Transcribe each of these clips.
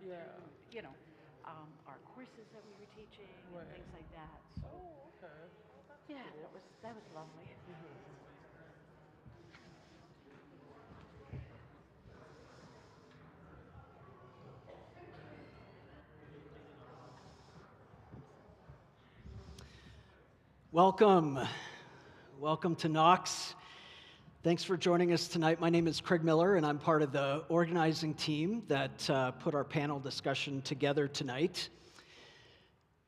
Yeah. through, our courses that we were teaching and Right. things like that. So Oh, okay. Well, that's yeah, cool. that was lovely. Welcome. Welcome to Knox. Thanks for joining us tonight. My name is Craig Miller, and I'm part of the organizing team that put our panel discussion together tonight.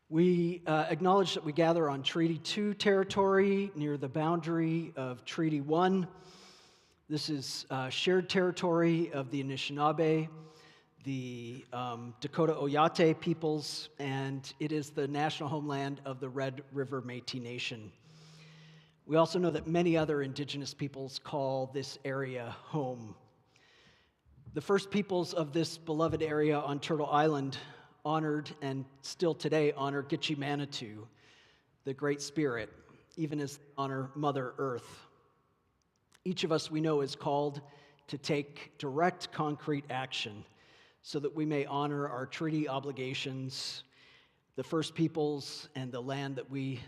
We acknowledge that we gather on Treaty 2 territory near the boundary of Treaty 1. This is shared territory of the Anishinaabe, the Dakota Oyate peoples, and it is the national homeland of the Red River Métis Nation. We also know that many other indigenous peoples call this area home. The first peoples of this beloved area on Turtle Island honored and still today honor Gitche Manitou, the Great Spirit, even as they honor Mother Earth. Each of us, we know, is called to take direct, concrete action so that we may honor our treaty obligations, the first peoples, and the land that we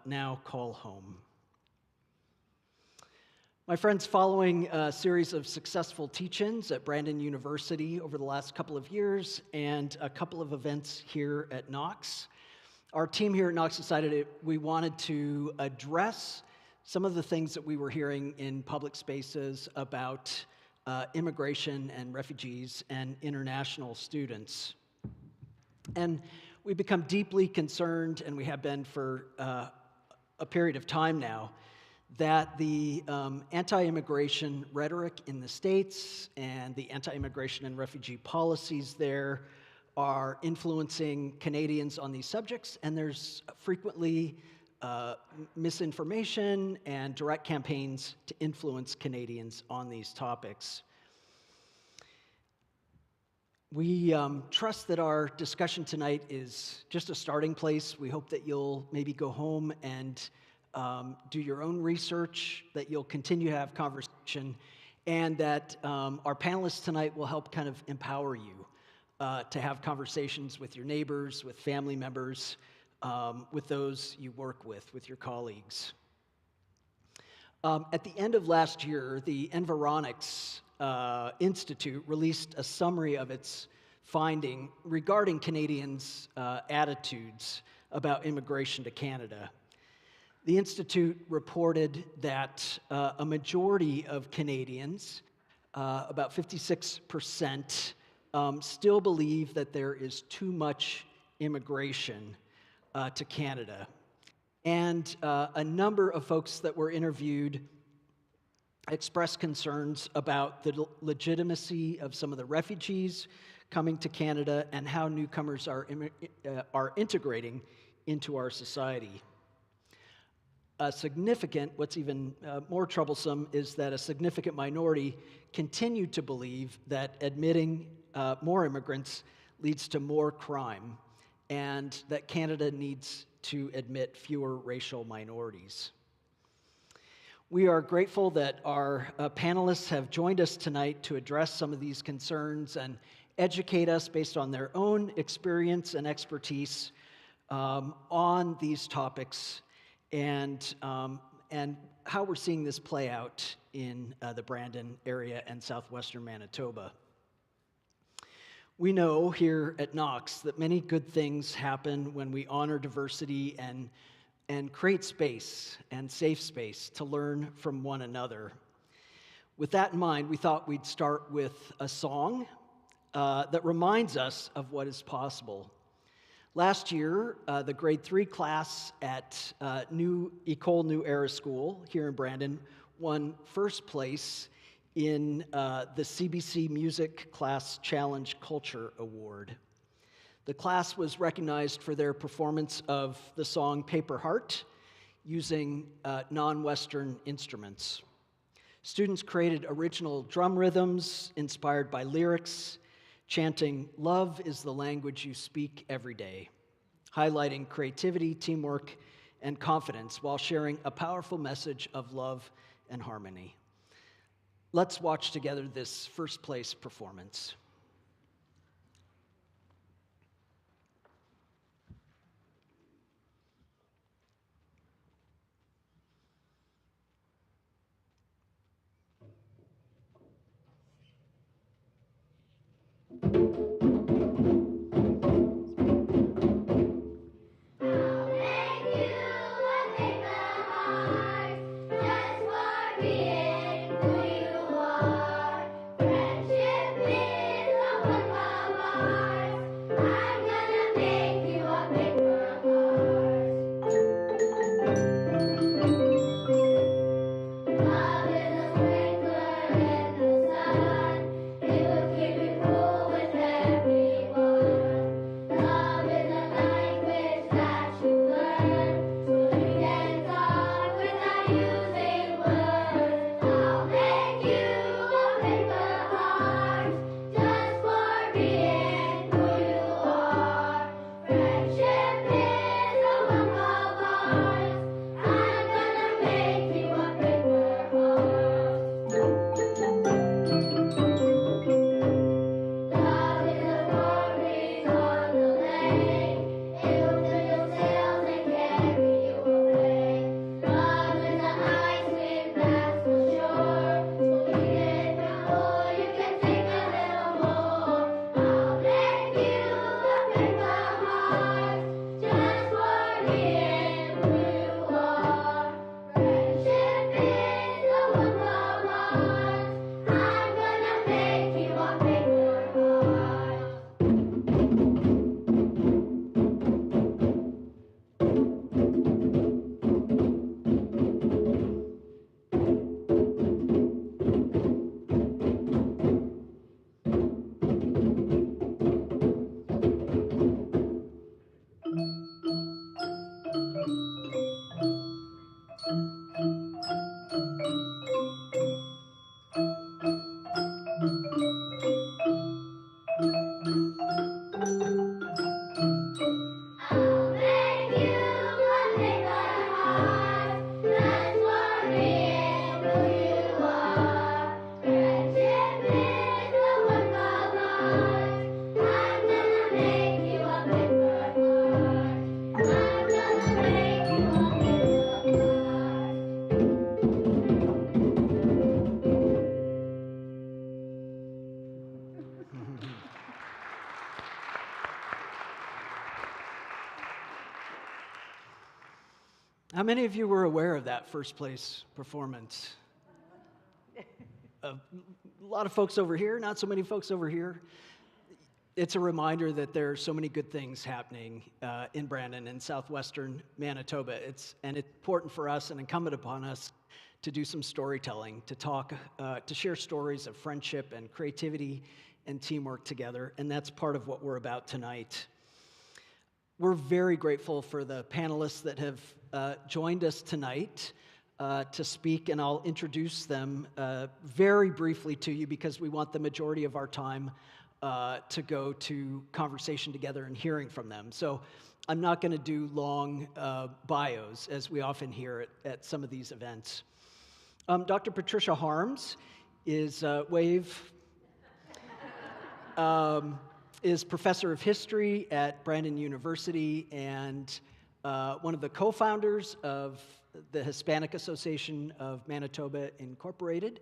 now call home. My friends, following a series of successful teach-ins at Brandon University over the last couple of years and a couple of events here at Knox, our team here at Knox decided we wanted to address some of the things that we were hearing in public spaces about immigration and refugees and international students. And we've become deeply concerned, and we have been for a period of time now, that the anti-immigration rhetoric in the States and the anti-immigration and refugee policies there are influencing Canadians on these subjects, and there's frequently misinformation and direct campaigns to influence Canadians on these topics. We trust that our discussion tonight is just a starting place. We hope that you'll maybe go home and do your own research, that you'll continue to have conversation, and that our panelists tonight will help kind of empower you to have conversations with your neighbors, with family members, with those you work with your colleagues. At the end of last year, the Environics Institute released a summary of its finding regarding Canadians' attitudes about immigration to Canada. The Institute reported that a majority of Canadians, about 56%, still believe that there is too much immigration to Canada. And a number of folks that were interviewed expressed concerns about the legitimacy of some of the refugees coming to Canada and how newcomers are integrating into our society. What's even more troublesome is that a significant minority continue to believe that admitting more immigrants leads to more crime, and that Canada needs to admit fewer racial minorities. We are grateful that our panelists have joined us tonight to address some of these concerns and educate us based on their own experience and expertise on these topics and how we're seeing this play out in the Brandon area and southwestern Manitoba. We know here at Knox that many good things happen when we honor diversity and create space and safe space to learn from one another. With that in mind, we thought we'd start with a song that reminds us of what is possible. Last year, the grade 3 class at École New Era School here in Brandon won first place in the CBC Music Class Challenge Culture Award. The class was recognized for their performance of the song Paper Heart using non-Western instruments. Students created original drum rhythms inspired by lyrics, chanting, "Love is the language you speak every day," highlighting creativity, teamwork, and confidence while sharing a powerful message of love and harmony. Let's watch together this first place performance. How many of you were aware of that first place performance? A lot of folks over here, not so many folks over here. It's a reminder that there are so many good things happening in Brandon and southwestern Manitoba. It's important for us and incumbent upon us to do some storytelling, to talk, to share stories of friendship and creativity and teamwork together, and that's part of what we're about tonight. We're very grateful for the panelists that have joined us tonight to speak, and I'll introduce them very briefly to you because we want the majority of our time to go to conversation together and hearing from them. So I'm not going to do long bios, as we often hear at some of these events. Dr. Patricia Harms is is professor of history at Brandon University and one of the co-founders of the Hispanic Association of Manitoba Incorporated.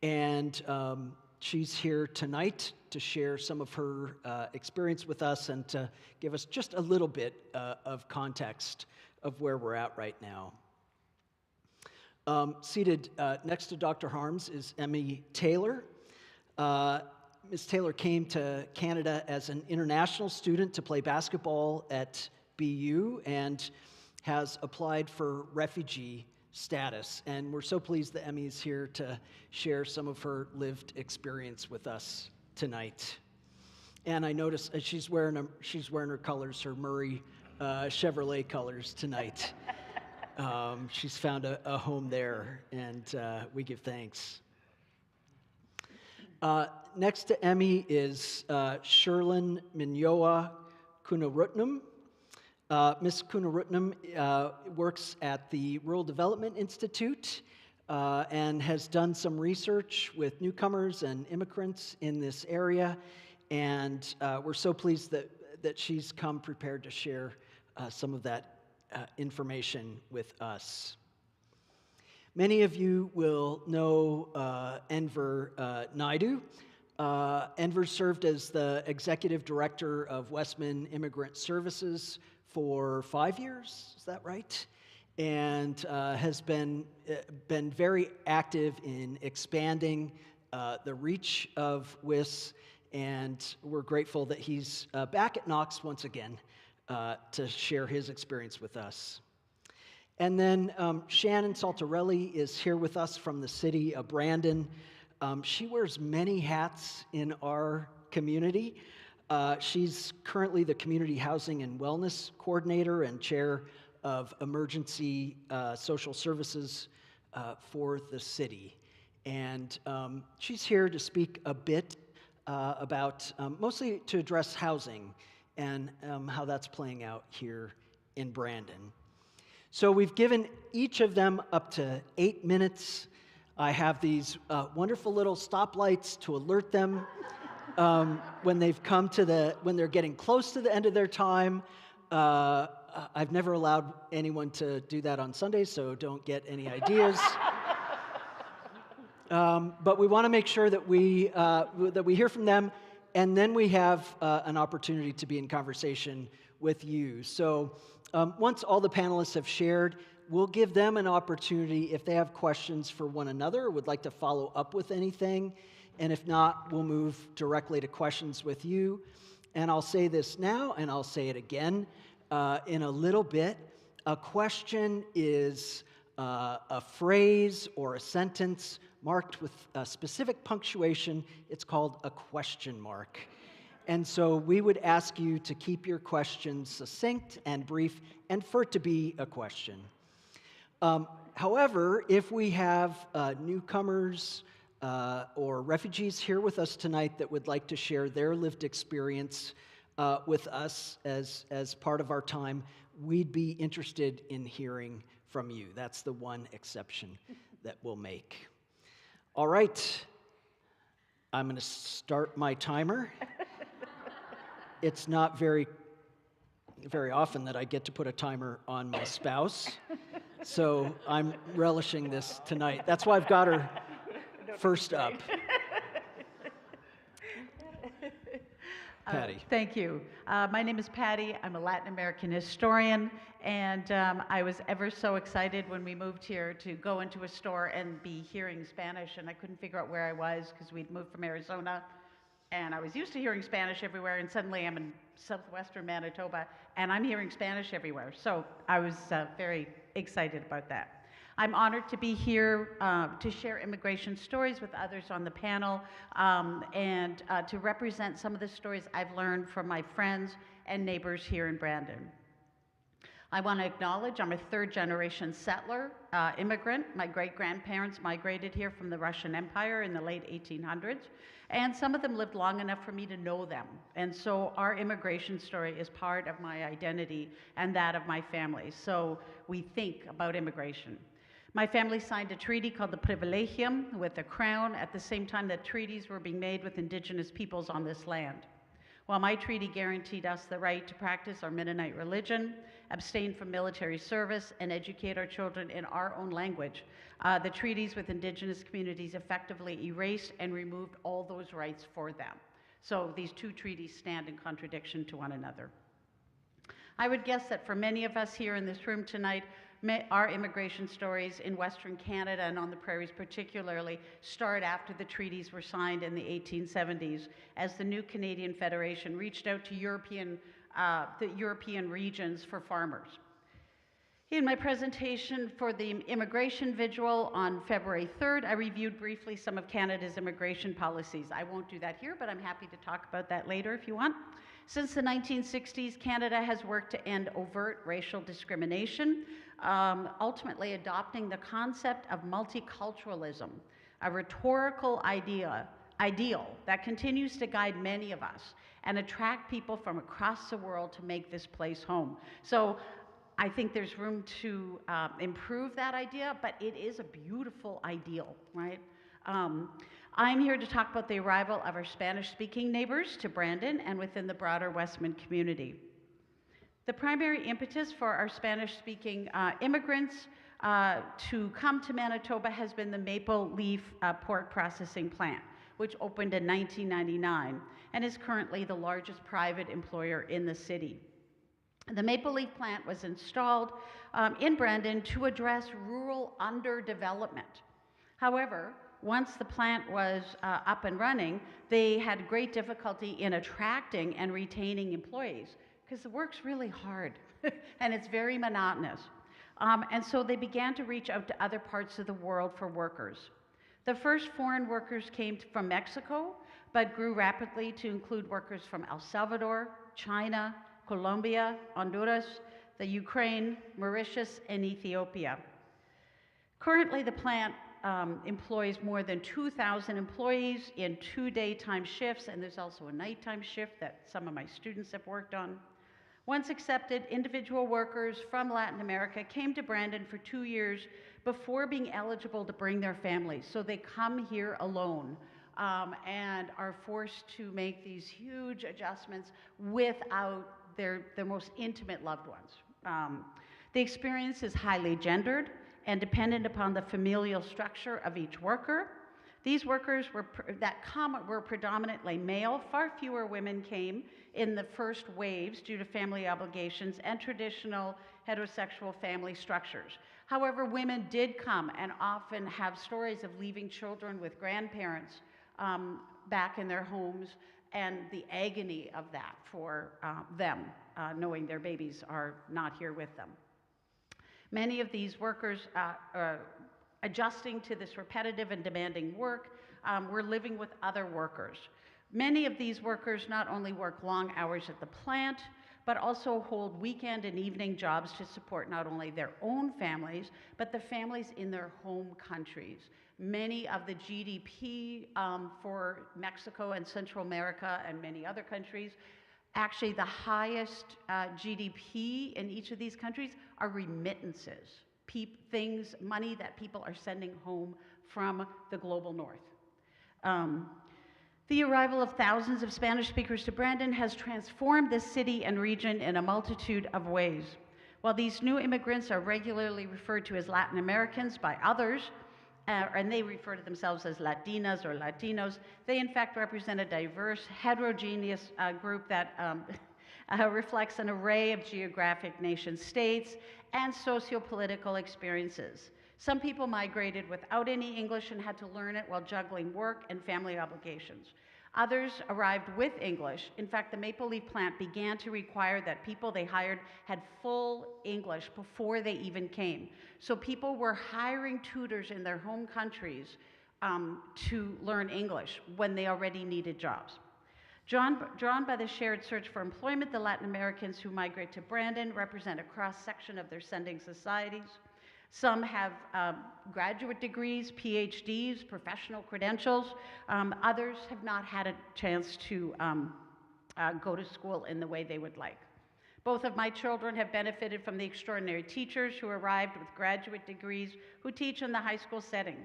And she's here tonight to share some of her experience with us and to give us just a little bit of context of where we're at right now. Seated next to Dr. Harms is Emmy Taylor. Ms. Taylor came to Canada as an international student to play basketball at BU and has applied for refugee status. And we're so pleased that Emmy is here to share some of her lived experience with us tonight. And I noticed she's wearing her colors, her Murray Chevrolet colors tonight. She's found a home there, and we give thanks. Next to Emmy is Sherlyn Minyoa Kunarutnam. Ms. Kunarutnam works at the Rural Development Institute and has done some research with newcomers and immigrants in this area, and we're so pleased that she's come prepared to share some of that information with us. Many of you will know Enver Naidu. Enver served as the executive director of Westman Immigrant Services for 5 years, is that right? And has been very active in expanding the reach of WIS, and we're grateful that he's back at Knox once again to share his experience with us. And then Shannon Saltarelli is here with us from the city of Brandon. She wears many hats in our community. She's currently the Community Housing and Wellness Coordinator and Chair of Emergency Social Services for the city. And she's here to speak a bit about, mostly to address housing and how that's playing out here in Brandon. So we've given each of them up to 8 minutes. I have these wonderful little stoplights to alert them when they're getting close to the end of their time. I've never allowed anyone to do that on Sundays, so don't get any ideas. But we want to make sure that we hear from them, and then we have an opportunity to be in conversation with you. So once all the panelists have shared, we'll give them an opportunity if they have questions for one another or would like to follow up with anything. And if not, we'll move directly to questions with you. And I'll say this now, and I'll say it again in a little bit. A question is a phrase or a sentence marked with a specific punctuation. It's called a question mark. And so we would ask you to keep your questions succinct and brief and for it to be a question. However, if we have newcomers or refugees here with us tonight that would like to share their lived experience with us as part of our time, we'd be interested in hearing from you. That's the one exception that we'll make. All right, I'm going to start my timer. It's not very often that I get to put a timer on my spouse, so I'm relishing this tonight. That's why I've got her first up. Patty. Thank you. My name is Patty. I'm a Latin American historian, and I was ever so excited when we moved here to go into a store and be hearing Spanish, and I couldn't figure out where I was because we'd moved from Arizona, and I was used to hearing Spanish everywhere, and suddenly I'm in southwestern Manitoba, and I'm hearing Spanish everywhere. So I was very excited about that. I'm honored to be here to share immigration stories with others on the panel and to represent some of the stories I've learned from my friends and neighbors here in Brandon. I want to acknowledge I'm a third-generation settler, immigrant. My great-grandparents migrated here from the Russian Empire in the late 1800s, and some of them lived long enough for me to know them. And so our immigration story is part of my identity and that of my family. So we think about immigration. My family signed a treaty called the Privilegium with the Crown at the same time that treaties were being made with Indigenous peoples on this land. While my treaty guaranteed us the right to practice our Mennonite religion, abstain from military service, and educate our children in our own language, the treaties with Indigenous communities effectively erased and removed all those rights for them. So these two treaties stand in contradiction to one another. I would guess that for many of us here in this room tonight, our immigration stories in Western Canada and on the prairies particularly start after the treaties were signed in the 1870s as the new Canadian Federation reached out to the European regions for farmers. In my presentation for the immigration vigil on February 3rd, I reviewed briefly some of Canada's immigration policies. I won't do that here, but I'm happy to talk about that later if you want. Since the 1960s, Canada has worked to end overt racial discrimination, ultimately adopting the concept of multiculturalism, a rhetorical ideal that continues to guide many of us and attract people from across the world to make this place home. So I think there's room to improve that idea, but it is a beautiful ideal, right? I'm here to talk about the arrival of our Spanish-speaking neighbors to Brandon and within the broader Westman community. The primary impetus for our Spanish-speaking immigrants to come to Manitoba has been the Maple Leaf pork processing plant, which opened in 1999 and is currently the largest private employer in the city. The Maple Leaf plant was installed in Brandon to address rural underdevelopment. However, once the plant was up and running, they had great difficulty in attracting and retaining employees because the work's really hard and it's very monotonous. And so they began to reach out to other parts of the world for workers. The first foreign workers came from Mexico, but grew rapidly to include workers from El Salvador, China, Colombia, Honduras, the Ukraine, Mauritius, and Ethiopia. Currently, the plant employs more than 2,000 employees in 2 daytime shifts, and there's also a nighttime shift that some of my students have worked on. Once accepted, individual workers from Latin America came to Brandon for 2 years before being eligible to bring their families. So they come here alone and are forced to make these huge adjustments without their most intimate loved ones. The experience is highly gendered and dependent upon the familial structure of each worker. These workers were predominantly male. Far fewer women came in the first waves due to family obligations and traditional heterosexual family structures. However, women did come and often have stories of leaving children with grandparents back in their homes and the agony of that for them, knowing their babies are not here with them. Many of these workers adjusting to this repetitive and demanding work were living with other workers. Many of these workers not only work long hours at the plant, but also hold weekend and evening jobs to support not only their own families, but the families in their home countries. Many of the GDP for Mexico and Central America and many other countries, actually the highest GDP in each of these countries are remittances, money that people are sending home from the global north. The arrival of thousands of Spanish speakers to Brandon has transformed this city and region in a multitude of ways. While these new immigrants are regularly referred to as Latin Americans by others, and they refer to themselves as Latinas or Latinos. They, in fact, represent a diverse, heterogeneous group that reflects an array of geographic nation states and socio-political experiences. Some people migrated without any English and had to learn it while juggling work and family obligations. Others arrived with English. In fact, the Maple Leaf plant began to require that people they hired had full English before they even came. So people were hiring tutors in their home countries to learn English when they already needed jobs. Drawn by the shared search for employment, the Latin Americans who migrate to Brandon represent a cross-section of their sending societies. Some have graduate degrees, PhDs, professional credentials. Others have not had a chance to go to school in the way they would like. Both of my children have benefited from the extraordinary teachers who arrived with graduate degrees who teach in the high school setting.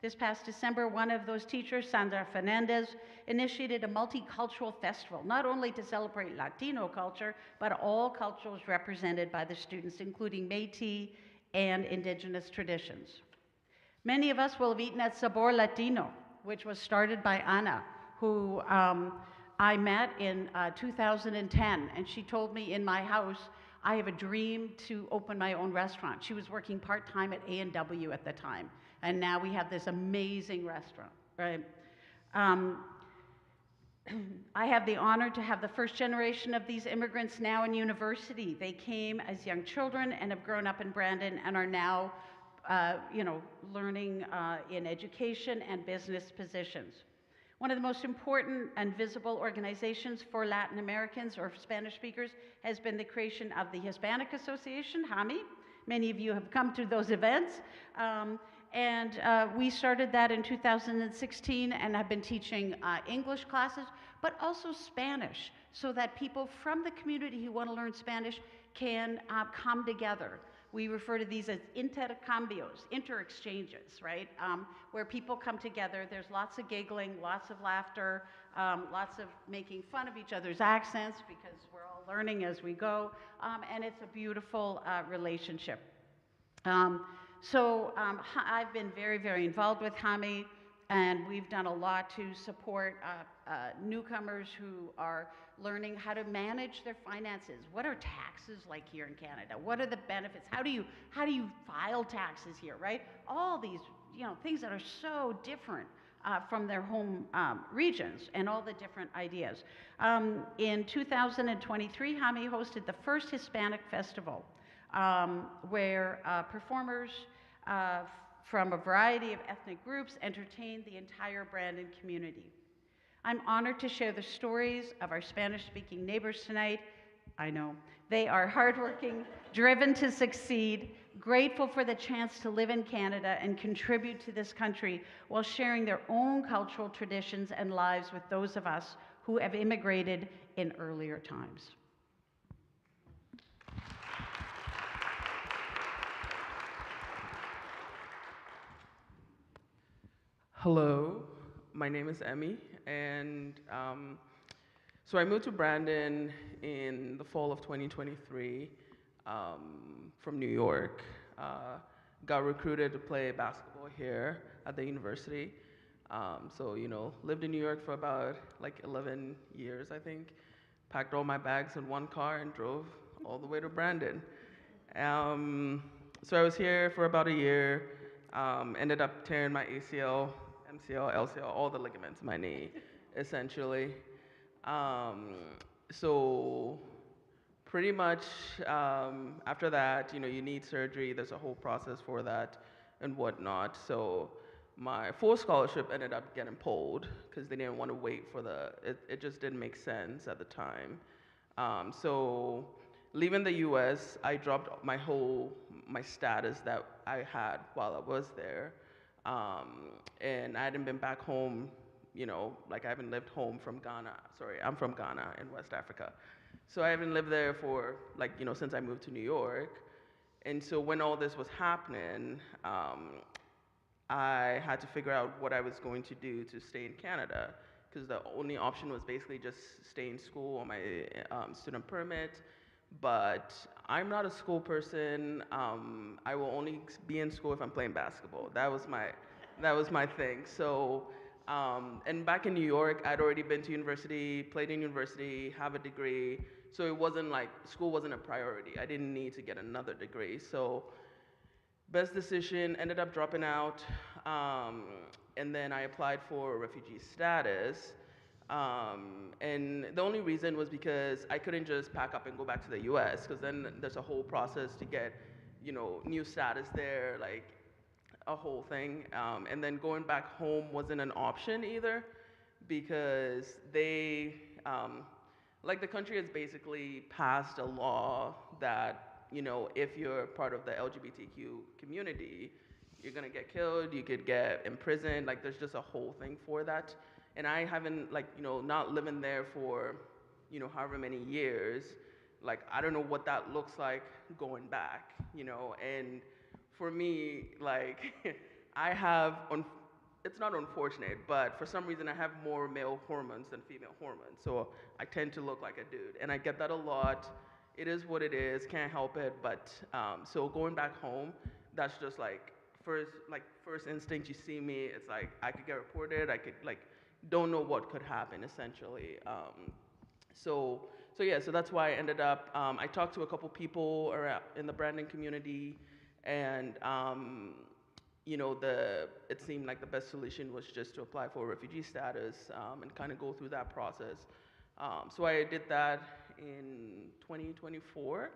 This past December, one of those teachers, Sandra Fernandez, initiated a multicultural festival, not only to celebrate Latino culture, but all cultures represented by the students, including Métis and indigenous traditions. Many of us will have eaten at Sabor Latino, which was started by Ana, who I met in 2010, and she told me in my house, I have a dream to open my own restaurant. She was working part-time at A&W at the time, and now we have this amazing restaurant, right? I have the honor to have the first generation of these immigrants now in university. They came as young children and have grown up in Brandon and are now, learning in education and business positions. One of the most important and visible organizations for Latin Americans or Spanish speakers has been the creation of the Hispanic Association, HAMI. Many of you have come to those events. We started that in 2016 and have been teaching English classes, but also Spanish, so that people from the community who want to learn Spanish can come together. We refer to these as intercambios, inter-exchanges, right? Where people come together. There's lots of giggling, lots of laughter, lots of making fun of each other's accents because we're all learning as we go, and it's a beautiful relationship. I've been very, very involved with HAMI, and we've done a lot to support newcomers who are learning how to manage their finances. What are taxes like here in Canada? What are the benefits? How do you file taxes here, right? All these, things that are so different from their home regions and all the different ideas. In 2023, HAMI hosted the first Hispanic festival where performers from a variety of ethnic groups entertained the entire Brandon community. I'm honored to share the stories of our Spanish-speaking neighbors tonight. I know. They are hardworking, driven to succeed, grateful for the chance to live in Canada and contribute to this country while sharing their own cultural traditions and lives with those of us who have immigrated in earlier times. Hello, my name is Emmy, and so I moved to Brandon in the fall of 2023 from New York. Got recruited to play basketball here at the university. Lived in New York for about like 11 years, I think. Packed all my bags in one car and drove all the way to Brandon. So I was here for about a year. Ended up tearing my ACL, MCL, LCL, all the ligaments in my knee, essentially. So pretty much after that, you need surgery. There's a whole process for that and whatnot. So my full scholarship ended up getting pulled because they didn't want to wait for it just didn't make sense at the time. So leaving the US, I dropped my status that I had while I was there. And I hadn't been back home, I haven't lived home from Ghana. Sorry, I'm from Ghana in West Africa. So I haven't lived there for, since I moved to New York. And so when all this was happening, I had to figure out what I was going to do to stay in Canada, because the only option was basically just stay in school on my student permit. But I'm not a school person. I will only be in school if I'm playing basketball. That was That was my thing. So, and back in New York, I'd already been to university, played in university, have a degree. So it wasn't like school wasn't a priority. I didn't need to get another degree. So best decision, ended up dropping out. Um, and then I applied for refugee status. And the only reason was because I couldn't just pack up and go back to the US, because then there's a whole process to get, new status there, like a whole thing. And then going back home wasn't an option either, because like the country has basically passed a law that, if you're part of the LGBTQ community, you're gonna get killed, you could get imprisoned, like there's just a whole thing for that. And I haven't, like, not living there for, however many years, like I don't know what that looks like going back, and for me, like, I have, it's not unfortunate, but for some reason I have more male hormones than female hormones. So I tend to look like a dude. And I get that a lot. It is what it is, can't help it. But so going back home, that's just first instinct you see me, it's like I could get reported, I could like, don't know what could happen essentially. So, so yeah, so that's why I ended up, I talked to a couple people around in the Brandon community, and it seemed like the best solution was just to apply for refugee status, and kind of go through that process. So I did that in 2024,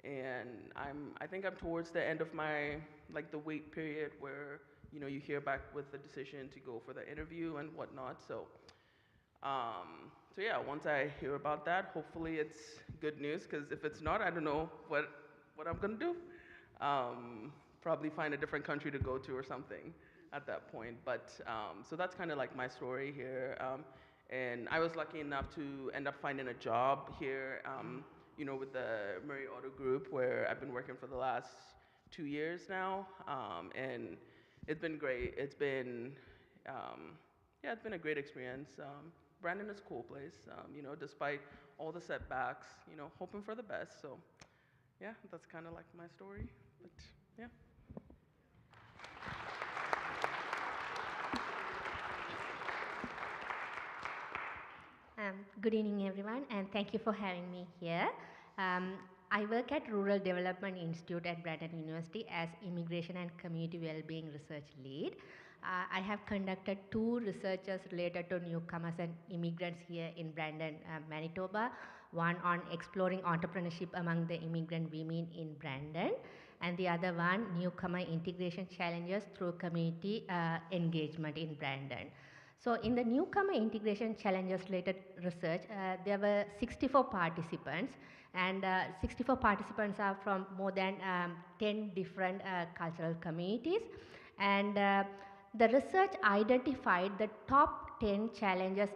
and I think I'm towards the end of my, like, the wait period where, you hear back with the decision to go for the interview and whatnot. So yeah, once I hear about that, hopefully it's good news. Because if it's not, I don't know what I'm gonna do. Probably find a different country to go to or something at that point. But so that's kind of like my story here. And I was lucky enough to end up finding a job here, with the Murray Auto Group, where I've been working for the last 2 years now. And it's been great. Yeah, it's been a great experience. Brandon is a cool place, despite all the setbacks, hoping for the best. So, yeah, that's kind of like my story. But, yeah. Good evening, everyone, and thank you for having me here. Um, I work at Rural Development Institute at Brandon University as Immigration and Community Wellbeing Research Lead. I have conducted 2 researches related to newcomers and immigrants here in Brandon, Manitoba. One on exploring entrepreneurship among the immigrant women in Brandon, and the other one, newcomer integration challenges through community engagement in Brandon. So in the newcomer integration challenges related research, there were 64 participants, and 64 participants are from more than 10 different cultural communities. And the research identified the top 10 challenges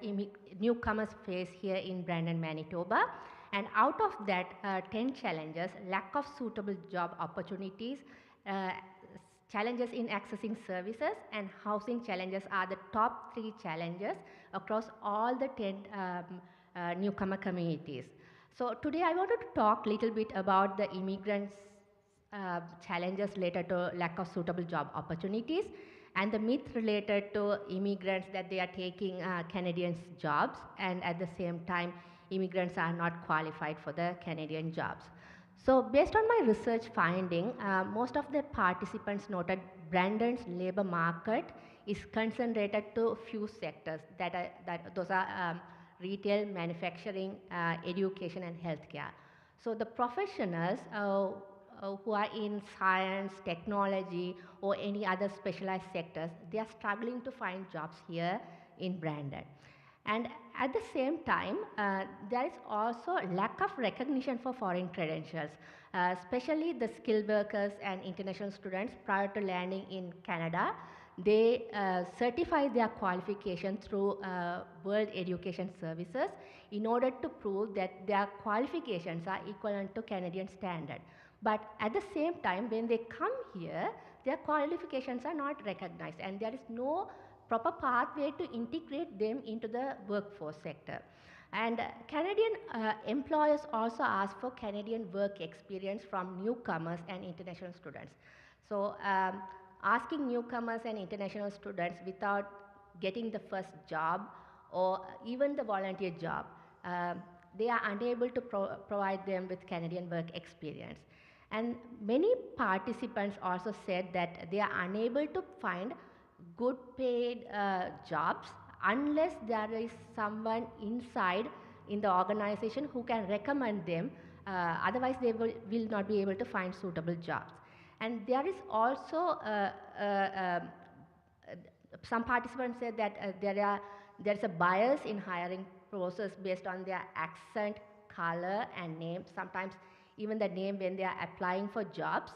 newcomers face here in Brandon, Manitoba. And out of that 10 challenges, lack of suitable job opportunities, uh, challenges in accessing services, and housing challenges are the top 3 challenges across all the 10 newcomer communities. So today I wanted to talk a little bit about the immigrants' challenges related to lack of suitable job opportunities, and the myth related to immigrants that they are taking Canadians' jobs, and at the same time immigrants are not qualified for the Canadian jobs. So based on my research finding, most of the participants noted Brandon's labor market is concentrated to few sectors those are retail, manufacturing, education, and healthcare. So the professionals who are in science, technology, or any other specialized sectors, they are struggling to find jobs here in Brandon. And at the same time, there is also lack of recognition for foreign credentials, especially the skilled workers and international students prior to landing in Canada. They certify their qualification through World Education Services in order to prove that their qualifications are equivalent to Canadian standard. But at the same time, when they come here, their qualifications are not recognized, and there is no proper pathway to integrate them into the workforce sector. And Canadian employers also ask for Canadian work experience from newcomers and international students. So asking newcomers and international students without getting the first job or even the volunteer job. They are unable to provide them with Canadian work experience. And many participants also said that they are unable to find good paid jobs unless there is someone inside in the organization who can recommend them. Otherwise, they will not be able to find suitable jobs. And there is also some participants said that there's a bias in hiring process based on their accent, color, and name. Sometimes even the name when they are applying for jobs.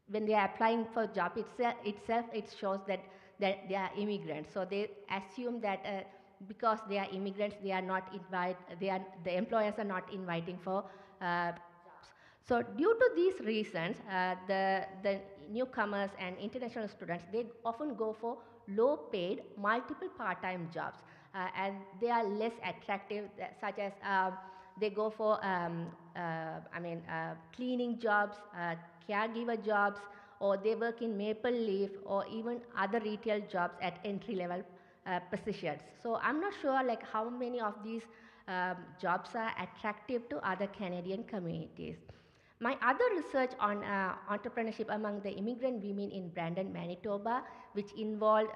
When they are applying for job itself, it shows that they are immigrants. So they assume that because they are immigrants, they are not the employers are not inviting for jobs. So due to these reasons, the newcomers and international students, they often go for low-paid, multiple part-time jobs, and they are less attractive, such as they go for, cleaning jobs, caregiver jobs, or they work in Maple Leaf, or even other retail jobs at entry-level positions. So I'm not sure like how many of these jobs are attractive to other Canadian communities. My other research on entrepreneurship among the immigrant women in Brandon, Manitoba, which involved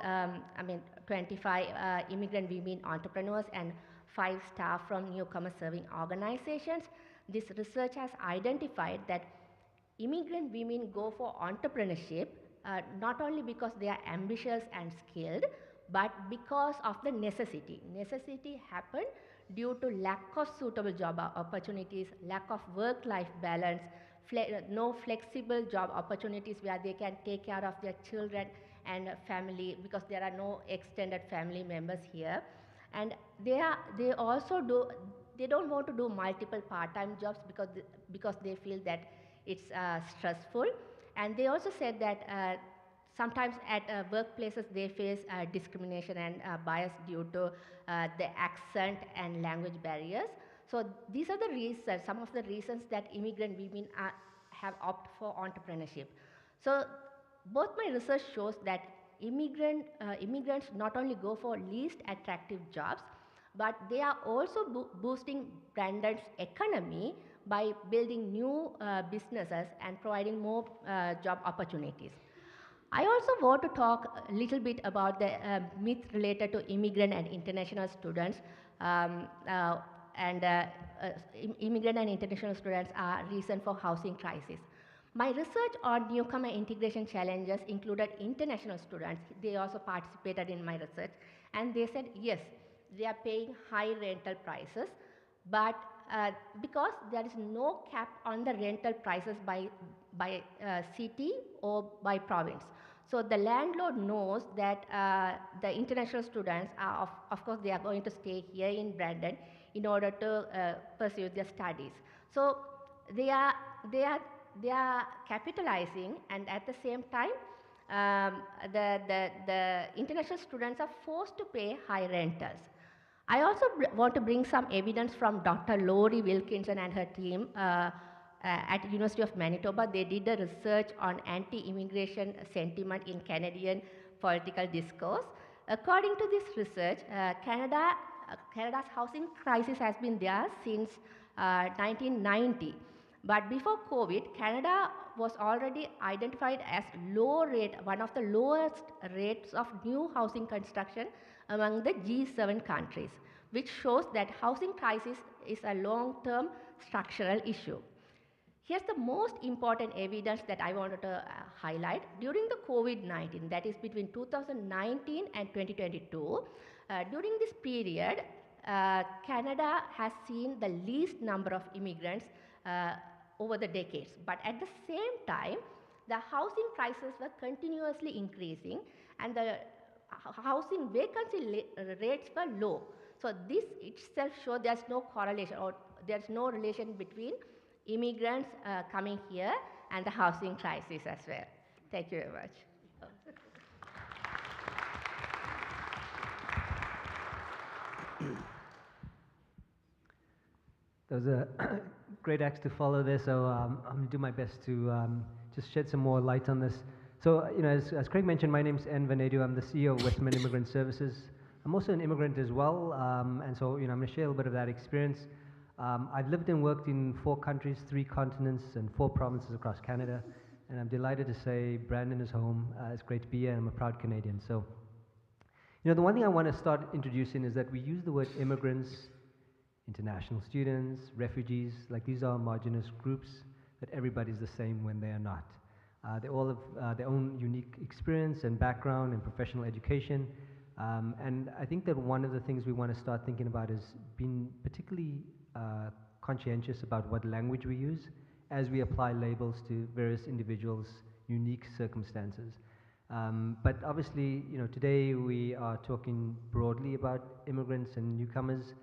25 immigrant women entrepreneurs and 5 staff from newcomer serving organizations. This research has identified that immigrant women go for entrepreneurship not only because they are ambitious and skilled, but because of the necessity. Necessity happened due to lack of suitable job opportunities, lack of work-life balance, no flexible job opportunities where they can take care of their children and family because there are no extended family members here. And they don't want to do multiple part-time jobs because they feel that it's stressful. And they also said that sometimes at workplaces they face discrimination and bias due to the accent and language barriers. So these are the reasons, some of the reasons that immigrant women have opted for entrepreneurship. So both my research shows that immigrants not only go for least attractive jobs, but they are also boosting Brandon's economy by building new businesses and providing more job opportunities. I also want to talk a little bit about the myth related to immigrant and international students. Immigrant and international students are reason for housing crisis. My research on newcomer integration challenges included international students. They also participated in my research, and they said yes, they are paying high rental prices, but because there is no cap on the rental prices by city or by province. So the landlord knows that the international students are, of course, they are going to stay here in Brandon in order to pursue their studies. So they are capitalizing, and at the same time, the international students are forced to pay high rentals. I also want to bring some evidence from Dr. Lori Wilkinson and her team at University of Manitoba. They did a research on anti-immigration sentiment in Canadian political discourse. According to this research, Canada's housing crisis has been there since 1990. But before COVID, Canada was already identified as low rate, one of the lowest rates of new housing construction among the G7 countries, which shows that housing crisis is a long-term structural issue. Here's the most important evidence that I wanted to highlight. During the COVID-19, that is between 2019 and 2022, during this period, Canada has seen the least number of immigrants over the decades. But at the same time, the housing prices were continuously increasing and the housing vacancy rates were low. So this itself shows there's no correlation or there's no relation between immigrants coming here and the housing crisis as well. Thank you very much. That was a great acts to follow there, so I'm going to do my best to just shed some more light on this. So, as Craig mentioned, my name's N. Vanedu. I'm the CEO of Westman Immigrant Services. I'm also an immigrant as well, and so, I'm going to share a little bit of that experience. I've lived and worked in 4 countries, 3 continents, and 4 provinces across Canada, and I'm delighted to say Brandon is home. It's great to be here, and I'm a proud Canadian. So, the one thing I want to start introducing is that we use the word immigrants, international students, refugees, like these are homogenous groups, that everybody's the same when they are not. They all have their own unique experience and background and professional education. And I think that one of the things we want to start thinking about is being particularly conscientious about what language we use as we apply labels to various individuals' unique circumstances. But obviously, today we are talking broadly about immigrants and newcomers,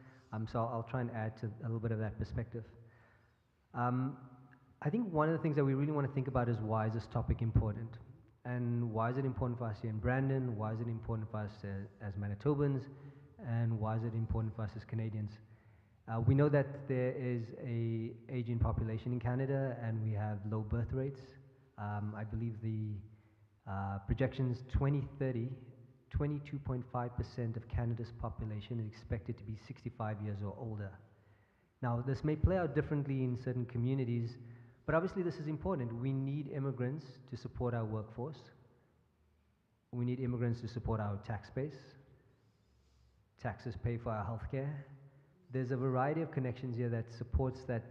so I'll try and add to a little bit of that perspective. I think one of the things that we really want to think about is why is this topic important? And why is it important for us here in Brandon? Why is it important for us as Manitobans? And why is it important for us as Canadians? We know that there is an aging population in Canada and we have low birth rates. I believe the projections 2030, 22.5% of Canada's population is expected to be 65 years or older. Now, this may play out differently in certain communities, but obviously this is important. We need immigrants to support our workforce. We need immigrants to support our tax base. Taxes pay for our healthcare. There's a variety of connections here that supports that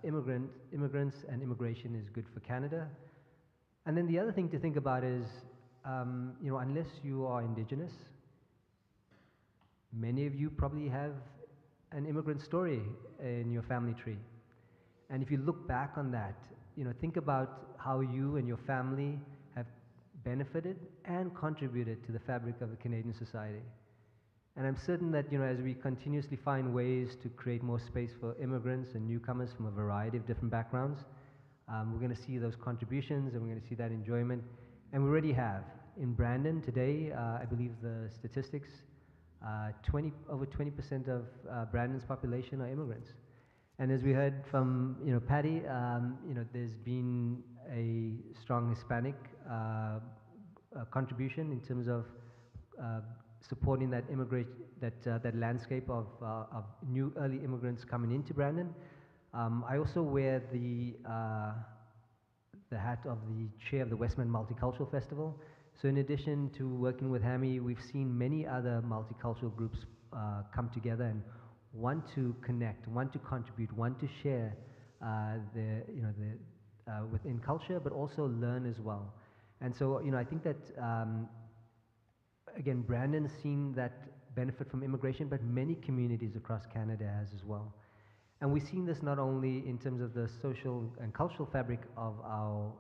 immigrants and immigration is good for Canada. And then the other thing to think about is, unless you are Indigenous, many of you probably have an immigrant story in your family tree. And if you look back on that, think about how you and your family have benefited and contributed to the fabric of the Canadian society. And I'm certain that, as we continuously find ways to create more space for immigrants and newcomers from a variety of different backgrounds, we're going to see those contributions and we're going to see that enjoyment. And we already have. In Brandon today, I believe the statistics, over 20% of Brandon's population are immigrants. And as we heard from Patty, there's been a strong Hispanic contribution in terms of supporting that that landscape of new early immigrants coming into Brandon. I also wear the hat of the chair of the Westman Multicultural Festival. So in addition to working with Hammy, we've seen many other multicultural groups come together and want to connect, want to contribute, want to share within culture, but also learn as well. And so, I think that, again, Brandon's seen that benefit from immigration, but many communities across Canada has as well. And we've seen this not only in terms of the social and cultural fabric of our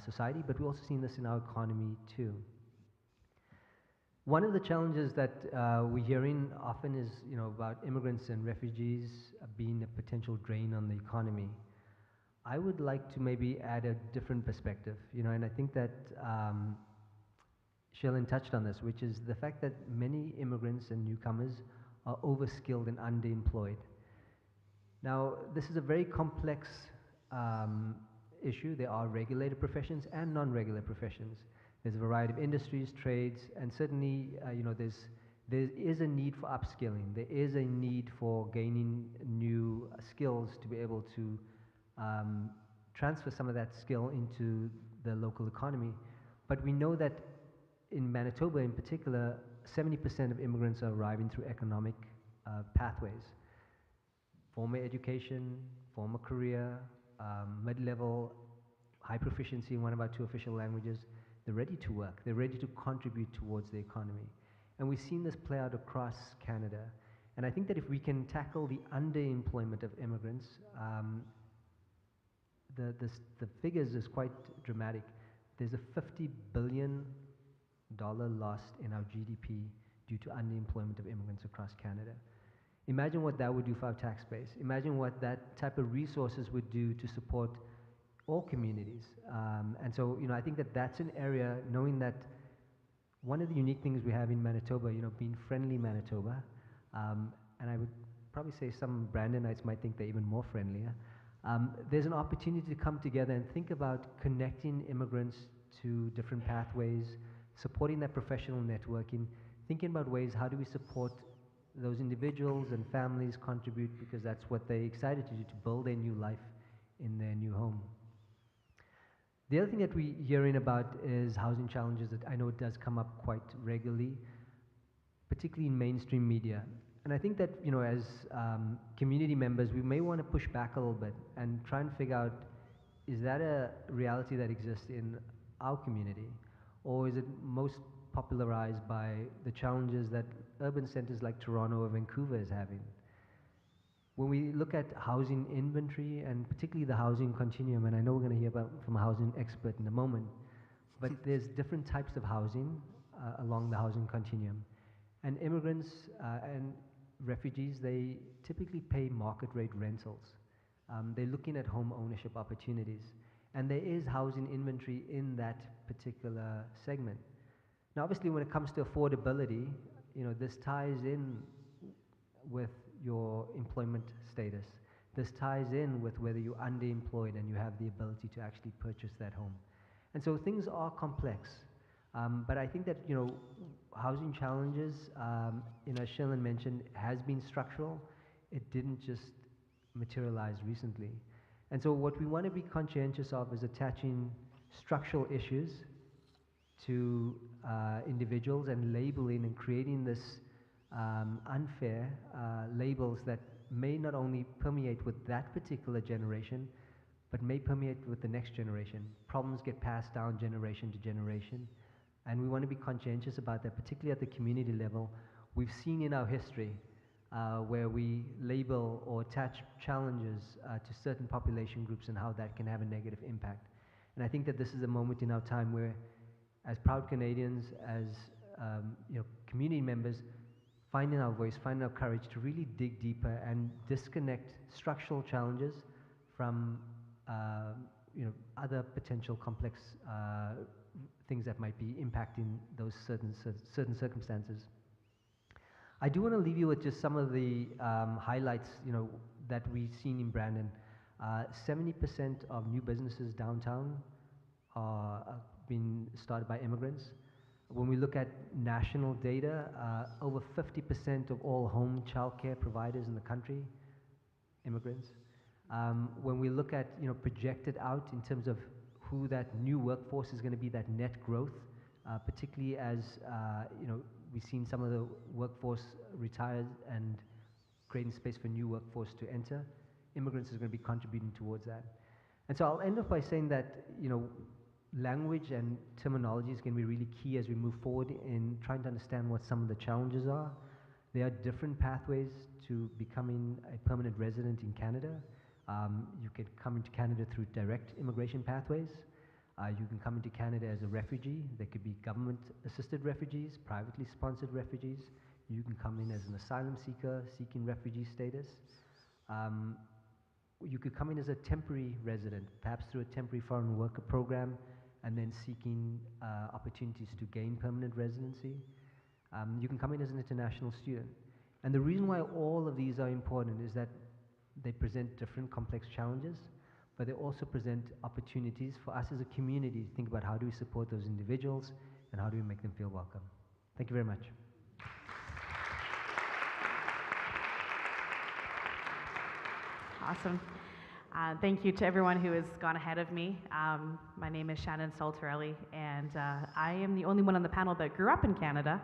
society, but we've also seen this in our economy too. One of the challenges that we're hearing often is, about immigrants and refugees being a potential drain on the economy. I would like to maybe add a different perspective, and I think that Shailen touched on this, which is the fact that many immigrants and newcomers are overskilled and underemployed. Now, this is a very complex issue. There are regulated professions and non-regular professions. There's a variety of industries, trades, and certainly, there is a need for upskilling. There is a need for gaining new skills to be able to transfer some of that skill into the local economy. But we know that in Manitoba in particular, 70% of immigrants are arriving through economic pathways. Formal education, formal career, mid-level, high proficiency in one of our 2 official languages. They're ready to work. They're ready to contribute towards the economy. And we've seen this play out across Canada. And I think that if we can tackle the underemployment of immigrants, the figures is quite dramatic. There's a $50 billion loss in our GDP due to underemployment of immigrants across Canada. Imagine what that would do for our tax base. Imagine what that type of resources would do to support all communities. And so, I think that that's an area, knowing that one of the unique things we have in Manitoba, being friendly Manitoba, and I would probably say some Brandonites might think they're even more friendlier, there's an opportunity to come together and think about connecting immigrants to different pathways, supporting that professional networking, thinking about ways how do we support those individuals and families contribute because that's what they're excited to do, to build a new life in their new home. The other thing that we're hearing about is housing challenges that I know it does come up quite regularly, particularly in mainstream media. And I think that, you know, as community members, we may want to push back a little bit and try and figure out, is that a reality that exists in our community? Or is it most popularized by the challenges that urban centers like Toronto or Vancouver is having? When we look at housing inventory and particularly the housing continuum, and I know we're going to hear about from a housing expert in a moment, but there's different types of housing along the housing continuum. And immigrants and refugees, they typically pay market rate rentals. They're looking at home ownership opportunities. And there is housing inventory in that particular segment. Now, obviously, when it comes to affordability, you know, this ties in with your employment status. This ties in with whether you're underemployed and you have the ability to actually purchase that home. And so things are complex. But I think that, you know, housing challenges, you know, as Shailen mentioned, has been structural. It didn't just materialize recently. And so what we want to be conscientious of is attaching structural issues to individuals and labeling and creating this unfair labels that may not only permeate with that particular generation, but may permeate with the next generation. Problems get passed down generation to generation. And we want to be conscientious about that, particularly at the community level. We've seen in our history where we label or attach challenges to certain population groups and how that can have a negative impact. And I think that this is a moment in our time where, as proud Canadians, as you know, community members, finding our voice, finding our courage to really dig deeper and disconnect structural challenges from you know, other potential complex things that might be impacting those certain circumstances. I do want to leave you with just some of the highlights, you know, that we've seen in Brandon. 70% of new businesses downtown are being started by immigrants. When we look at national data, over 50% of all home childcare providers in the country, immigrants. When we look at, you know, projected out in terms of who that new workforce is going to be, that net growth, particularly as you know, we've seen some of the workforce retired and creating space for new workforce to enter. Immigrants is going to be contributing towards that. And so I'll end off by saying that, you know, language and terminology is going to be really key as we move forward in trying to understand what some of the challenges are. There are different pathways to becoming a permanent resident in Canada. You can come into Canada through direct immigration pathways. You can come into Canada as a refugee. There could be government-assisted refugees, privately sponsored refugees. You can come in as an asylum seeker seeking refugee status. You could come in as a temporary resident, perhaps through a temporary foreign worker program, and then seeking opportunities to gain permanent residency. You can come in as an international student. And the reason why all of these are important is that they present different complex challenges, but they also present opportunities for us as a community to think about how do we support those individuals and how do we make them feel welcome. Thank you very much. Awesome. Thank you to everyone who has gone ahead of me. My name is Shannon Saltarelli, and I am the only one on the panel that grew up in Canada.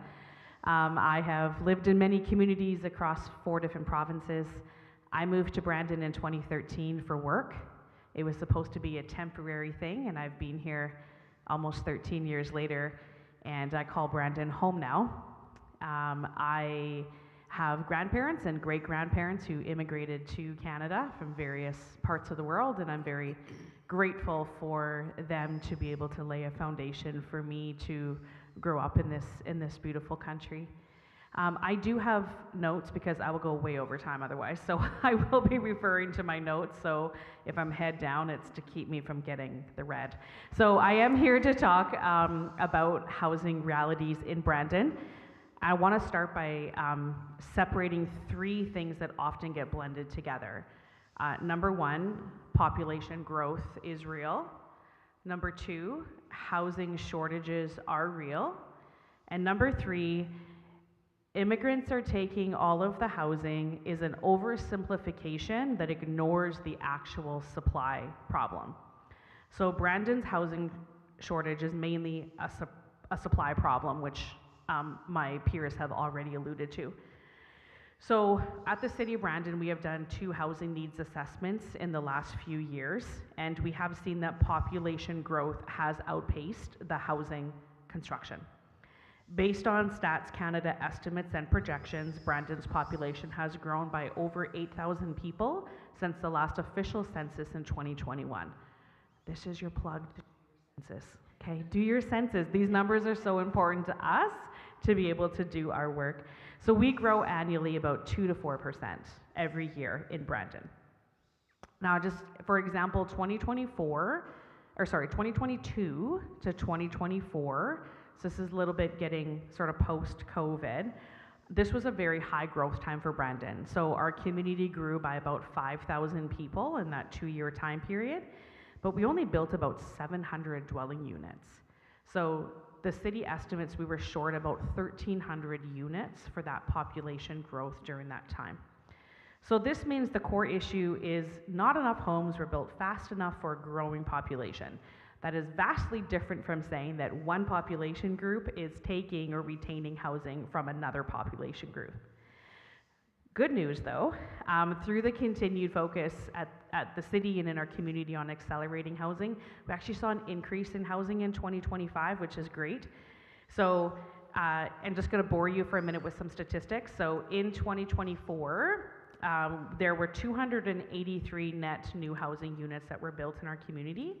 I have lived in many communities across 4 different provinces. I moved to Brandon in 2013 for work. It was supposed to be a temporary thing, and I've been here almost 13 years later, and I call Brandon home now. I have grandparents and great-grandparents who immigrated to Canada from various parts of the world, and I'm very grateful for them to be able to lay a foundation for me to grow up in this beautiful country. I do have notes because I will go way over time otherwise, so I will be referring to my notes, so if I'm head down, it's to keep me from getting the red. So I am here to talk about housing realities in Brandon. I want to start by separating 3 things that often get blended together. Number 1, population growth is real. Number 2, housing shortages are real. And number 3, immigrants are taking all of the housing is an oversimplification that ignores the actual supply problem. So Brandon's housing shortage is mainly a supply problem, which my peers have already alluded to. So at the City of Brandon, we have done 2 housing needs assessments in the last few years, and we have seen that population growth has outpaced the housing construction. Based on Stats Canada estimates and projections, Brandon's population has grown by over 8,000 people since the last official census in 2021. This is your plug to census. Okay, do your census. These numbers are so important to us to be able to do our work. So we grow annually about 2 to 4% every year in Brandon. Now, just for example, 2022 to 2024, so this is a little bit getting sort of post-COVID, this was a very high growth time for Brandon. So our community grew by about 5,000 people in that 2-year time period, but we only built about 700 dwelling units. So the city estimates we were short about 1,300 units for that population growth during that time. So this means the core issue is not enough homes were built fast enough for a growing population. That is vastly different from saying that one population group is taking or retaining housing from another population group. Good news though, through the continued focus at the city and in our community on accelerating housing, we actually saw an increase in housing in 2025, which is great. So I'm just going to bore you for a minute with some statistics. So in 2024, there were 283 net new housing units that were built in our community.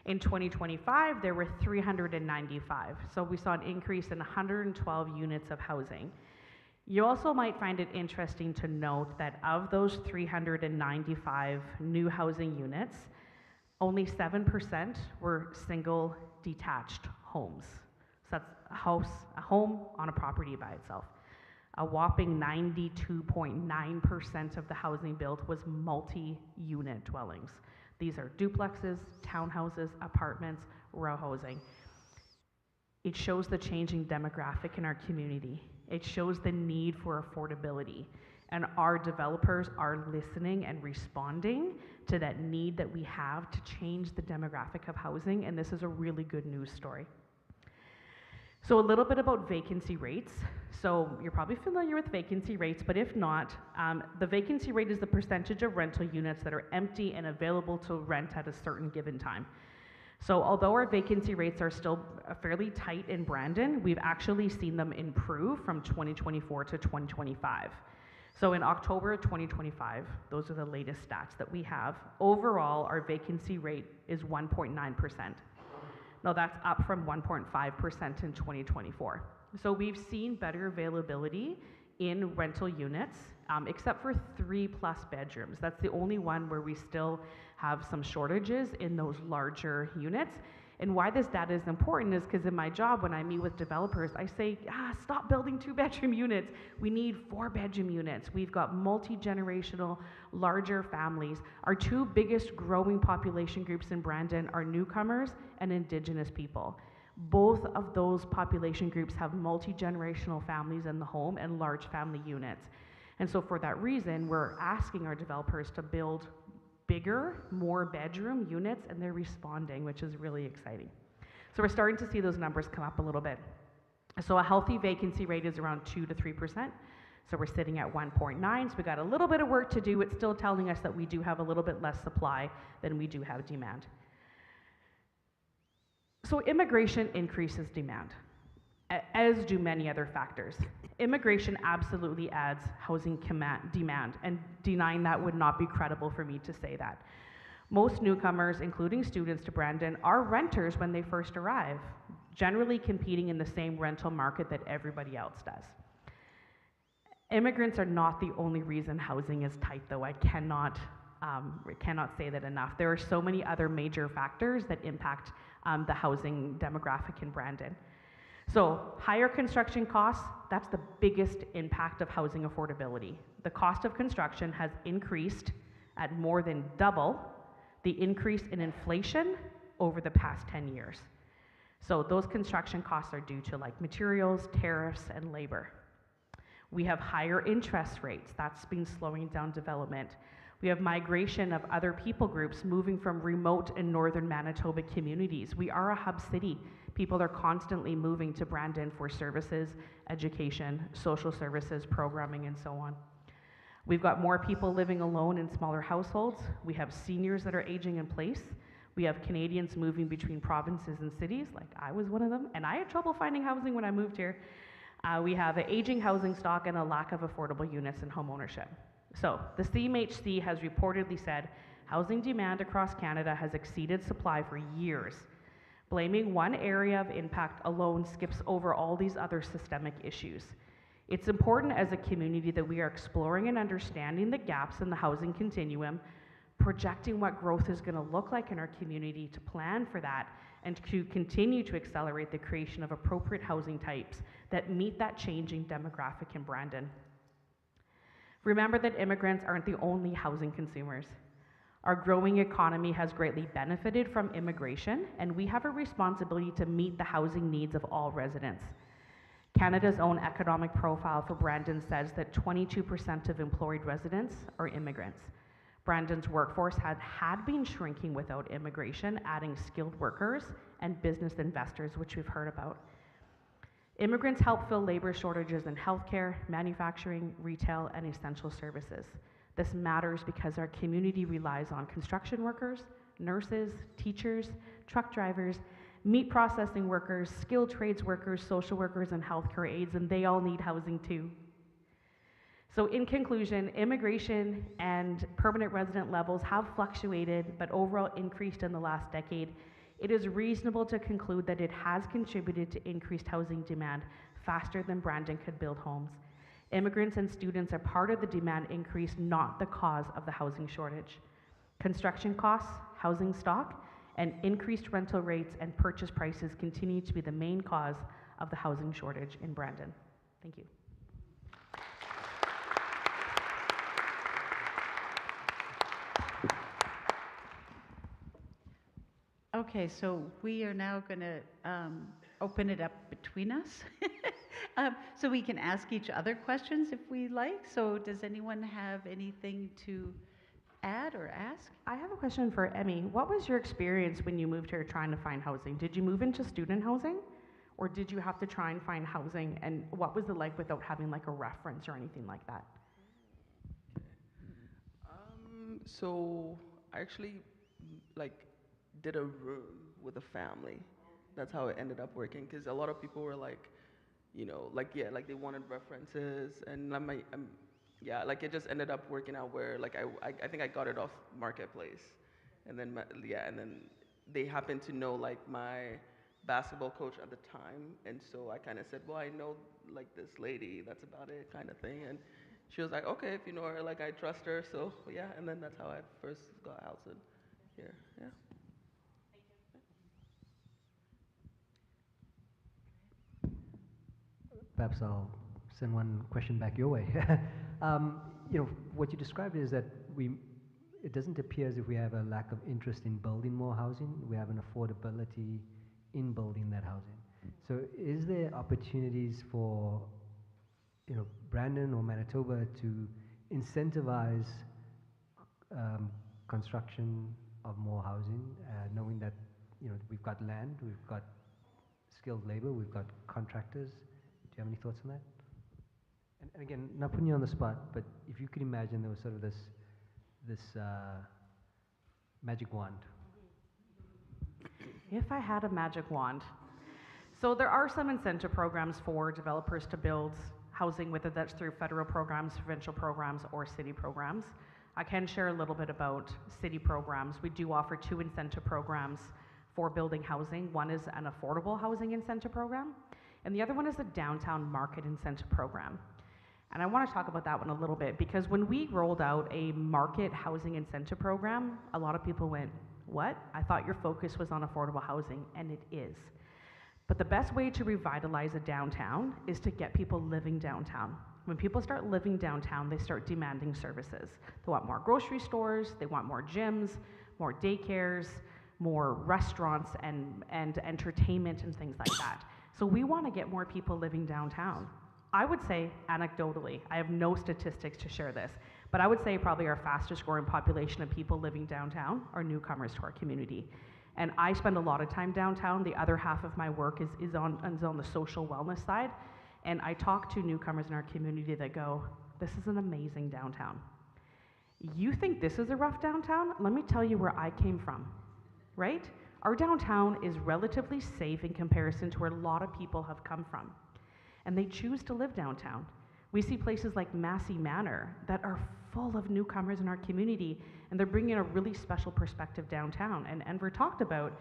In 2025, there were 395. So we saw an increase in 112 units of housing. You also might find it interesting to note that of those 395 new housing units, only 7% were single detached homes. So that's a home on a property by itself. A whopping 92.9% of the housing built was multi-unit dwellings. These are duplexes, townhouses, apartments, row housing. It shows the changing demographic in our community. It shows the need for affordability. And our developers are listening and responding to that need that we have to change the demographic of housing, and this is a really good news story. So a little bit about vacancy rates. So you're probably familiar with vacancy rates, but if not, the vacancy rate is the percentage of rental units that are empty and available to rent at a certain given time. So although our vacancy rates are still fairly tight in Brandon, we've actually seen them improve from 2024 to 2025. So in October of 2025, those are the latest stats that we have. Overall, our vacancy rate is 1.9%. Now that's up from 1.5% in 2024. So we've seen better availability in rental units, except for 3+ bedrooms. That's the only one where we still have some shortages in those larger units. And why this data is important is because in my job, when I meet with developers, I say, stop building 2-bedroom units. We need 4-bedroom units. We've got multi-generational, larger families. Our 2 biggest growing population groups in Brandon are newcomers and Indigenous people. Both of those population groups have multi-generational families in the home and large family units. And so for that reason, we're asking our developers to build bigger, more bedroom units, and they're responding, which is really exciting. So we're starting to see those numbers come up a little bit. So a healthy vacancy rate is around 2 to 3%. So we're sitting at 1.9, so we got a little bit of work to do. It's still telling us that we do have a little bit less supply than we do have demand. So immigration increases demand, as do many other factors. Immigration absolutely adds housing demand, and denying that would not be credible for me to say that. Most newcomers, including students to Brandon, are renters when they first arrive, generally competing in the same rental market that everybody else does. Immigrants are not the only reason housing is tight, though. I cannot say that enough. There are so many other major factors that impact the housing demographic in Brandon. So higher construction costs, that's the biggest impact of housing affordability. The cost of construction has increased at more than double the increase in inflation over the past 10 years. So those construction costs are due to like materials, tariffs, and labor. We have higher interest rates. That's been slowing down development. We have migration of other people groups moving from remote and northern Manitoba communities. We are a hub city. People are constantly moving to Brandon for services, education, social services, programming, and so on. We've got more people living alone in smaller households. We have seniors that are aging in place. We have Canadians moving between provinces and cities, like I was one of them, and I had trouble finding housing when I moved here. We have an aging housing stock and a lack of affordable units and home ownership. So the CMHC has reportedly said housing demand across Canada has exceeded supply for years. Blaming one area of impact alone skips over all these other systemic issues. It's important as a community that we are exploring and understanding the gaps in the housing continuum, projecting what growth is going to look like in our community, to plan for that, and to continue to accelerate the creation of appropriate housing types that meet that changing demographic in Brandon. Remember that immigrants aren't the only housing consumers. Our growing economy has greatly benefited from immigration, and we have a responsibility to meet the housing needs of all residents. Canada's own economic profile for Brandon says that 22% of employed residents are immigrants. Brandon's workforce had been shrinking without immigration, adding skilled workers and business investors, which we've heard about. Immigrants help fill labor shortages in healthcare, manufacturing, retail, and essential services. This matters because our community relies on construction workers, nurses, teachers, truck drivers, meat processing workers, skilled trades workers, social workers, and healthcare aides, and they all need housing too. So in conclusion, immigration and permanent resident levels have fluctuated, but overall increased in the last decade. It is reasonable to conclude that it has contributed to increased housing demand faster than Brandon could build homes. Immigrants and students are part of the demand increase, not the cause of the housing shortage. Construction costs, housing stock, and increased rental rates and purchase prices continue to be the main cause of the housing shortage in Brandon. Thank you. Okay, so we are now going to open it up between us. So we can ask each other questions if we like. So does anyone have anything to add or ask? I have a question for Emmy. What was your experience when you moved here trying to find housing? Did you move into student housing, or did you have to try and find housing? And what was it like without having like a reference or anything like that? So I actually did a room with a family. That's how it ended up working, because a lot of people were like, they wanted references, and it just ended up working out where I think I got it off Marketplace, and then they happened to know my basketball coach at the time, and so I kind of said, well, I know this lady, that's about it, kind of thing, and she was like, okay, if you know her, I trust her, so yeah, and then that's how I first got housed in here, yeah. Perhaps I'll send one question back your way. What you described is that it doesn't appear as if we have a lack of interest in building more housing. We have an affordability in building that housing. So is there opportunities for, Brandon or Manitoba to incentivize construction of more housing, knowing that, we've got land, we've got skilled labor, we've got contractors. Do you have any thoughts on that? And again, not putting you on the spot, but if you could imagine there was sort of this magic wand. If I had a magic wand. So there are some incentive programs for developers to build housing, whether that's through federal programs, provincial programs, or city programs. I can share a little bit about city programs. We do offer 2 incentive programs for building housing. One is an affordable housing incentive program, and the other one is a downtown market incentive program. And I want to talk about that one a little bit, because when we rolled out a market housing incentive program, a lot of people went, what? I thought your focus was on affordable housing, and it is. But the best way to revitalize a downtown is to get people living downtown. When people start living downtown, they start demanding services. They want more grocery stores, they want more gyms, more daycares, more restaurants and entertainment and things like that. So we want to get more people living downtown. I would say, anecdotally, I have no statistics to share this, but I would say probably our fastest growing population of people living downtown are newcomers to our community. And I spend a lot of time downtown. The other half of my work is on the social wellness side. And I talk to newcomers in our community that go, this is an amazing downtown. You think this is a rough downtown? Let me tell you where I came from, right? Our downtown is relatively safe in comparison to where a lot of people have come from. And they choose to live downtown. We see places like Massey Manor that are full of newcomers in our community, and they're bringing a really special perspective downtown. And Enver talked about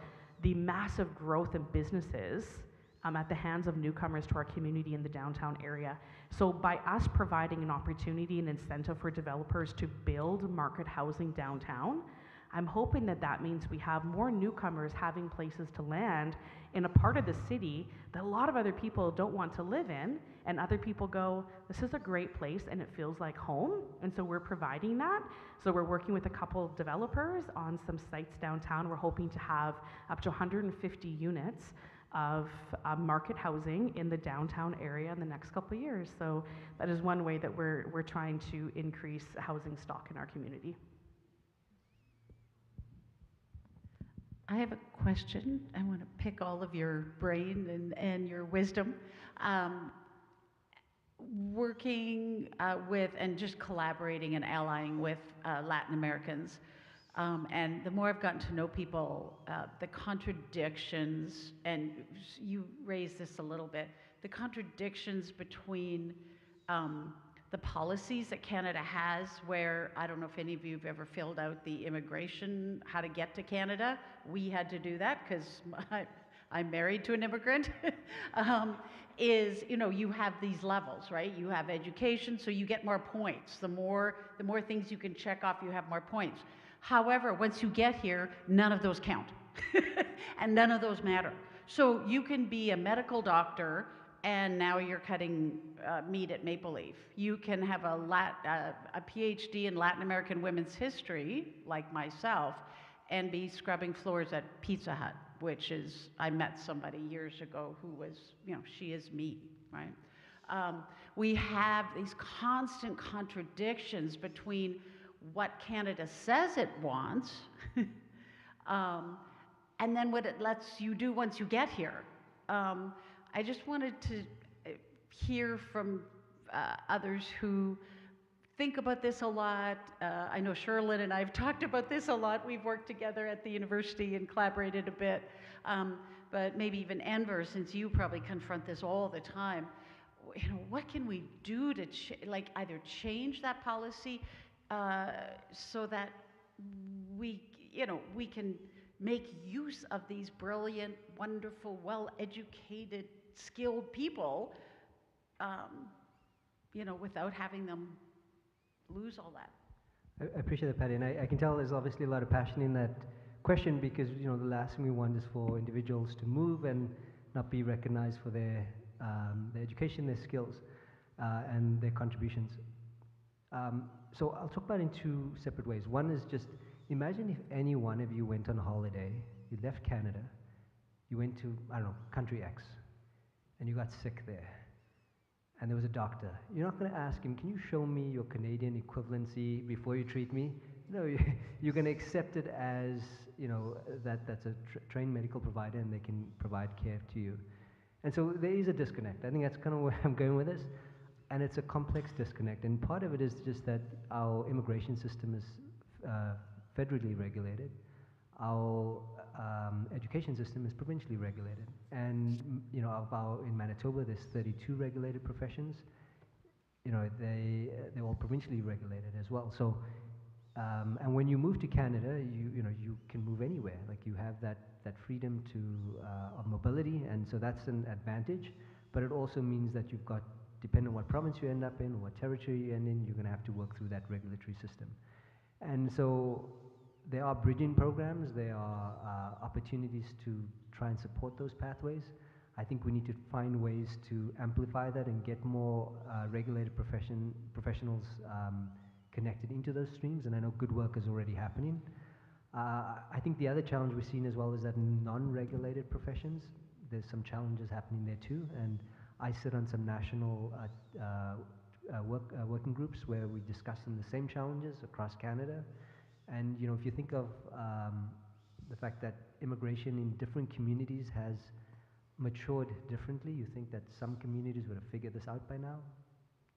the massive growth in businesses at the hands of newcomers to our community in the downtown area. So by us providing an opportunity and incentive for developers to build market housing downtown, I'm hoping that that means we have more newcomers having places to land in a part of the city that a lot of other people don't want to live in, and other people go, this is a great place and it feels like home, and so we're providing that. So we're working with a couple of developers on some sites downtown. We're hoping to have up to 150 units of market housing in the downtown area in the next couple of years. So that is one way that we're trying to increase housing stock in our community. I have a question. I want to pick all of your brain and your wisdom. Working with and just collaborating and allying with Latin Americans. And the more I've gotten to know people, the contradictions, and you raised this a little bit, the contradictions between the policies that Canada has, where, I don't know if any of you have ever filled out the immigration, how to get to Canada. We had to do that because I'm married to an immigrant. Is, you know, you have these levels, right? You have education, so you get more points. The more things you can check off, you have more points. However, once you get here, none of those count. And none of those matter. So you can be a medical doctor and now you're cutting meat at Maple Leaf. You can have a PhD in Latin American women's history, like myself, and be scrubbing floors at Pizza Hut, which is, I met somebody years ago who was, you know, she is meat, right? We have these constant contradictions between what Canada says it wants and then what it lets you do once you get here. I just wanted to hear from others who think about this a lot. I know Sherlyn and I have talked about this a lot. We've worked together at the university and collaborated a bit. But maybe even Enver, since you probably confront this all the time, you know, what can we do to like either change that policy so that we, you know, we can make use of these brilliant, wonderful, well-educated, skilled people, you know, without having them lose all that. I appreciate that, Patty, and I can tell there's obviously a lot of passion in that question because, you know, the last thing we want is for individuals to move and not be recognized for their education, their skills, and their contributions. So I'll talk about it in two separate ways. One is just imagine if any one of you went on holiday, you left Canada, you went to, I don't know, country X, and you got sick there. And there was a doctor. You're not going to ask him, can you show me your Canadian equivalency before you treat me? No, you're going to accept it as, you know, that's a trained medical provider and they can provide care to you. And so there is a disconnect. I think that's kind of where I'm going with this. And it's a complex disconnect. And part of it is just that our immigration system is federally regulated. Our education system is provincially regulated. And, you know, in Manitoba, there's 32 regulated professions. You know, they're all provincially regulated as well. So, and when you move to Canada, you know, you can move anywhere. Like you have that freedom of mobility, and so that's an advantage. But it also means that you've got, depending on what province you end up in, or what territory you end in, you're going to have to work through that regulatory system. And so there are bridging programs, there are opportunities to try and support those pathways. I think we need to find ways to amplify that and get more regulated professionals connected into those streams, and I know good work is already happening. I think the other challenge we've seen as well is that in non-regulated professions, there's some challenges happening there too, and I sit on some national working groups where we're discussing the same challenges across Canada. And you know, if you think of the fact that immigration in different communities has matured differently, you think that some communities would have figured this out by now.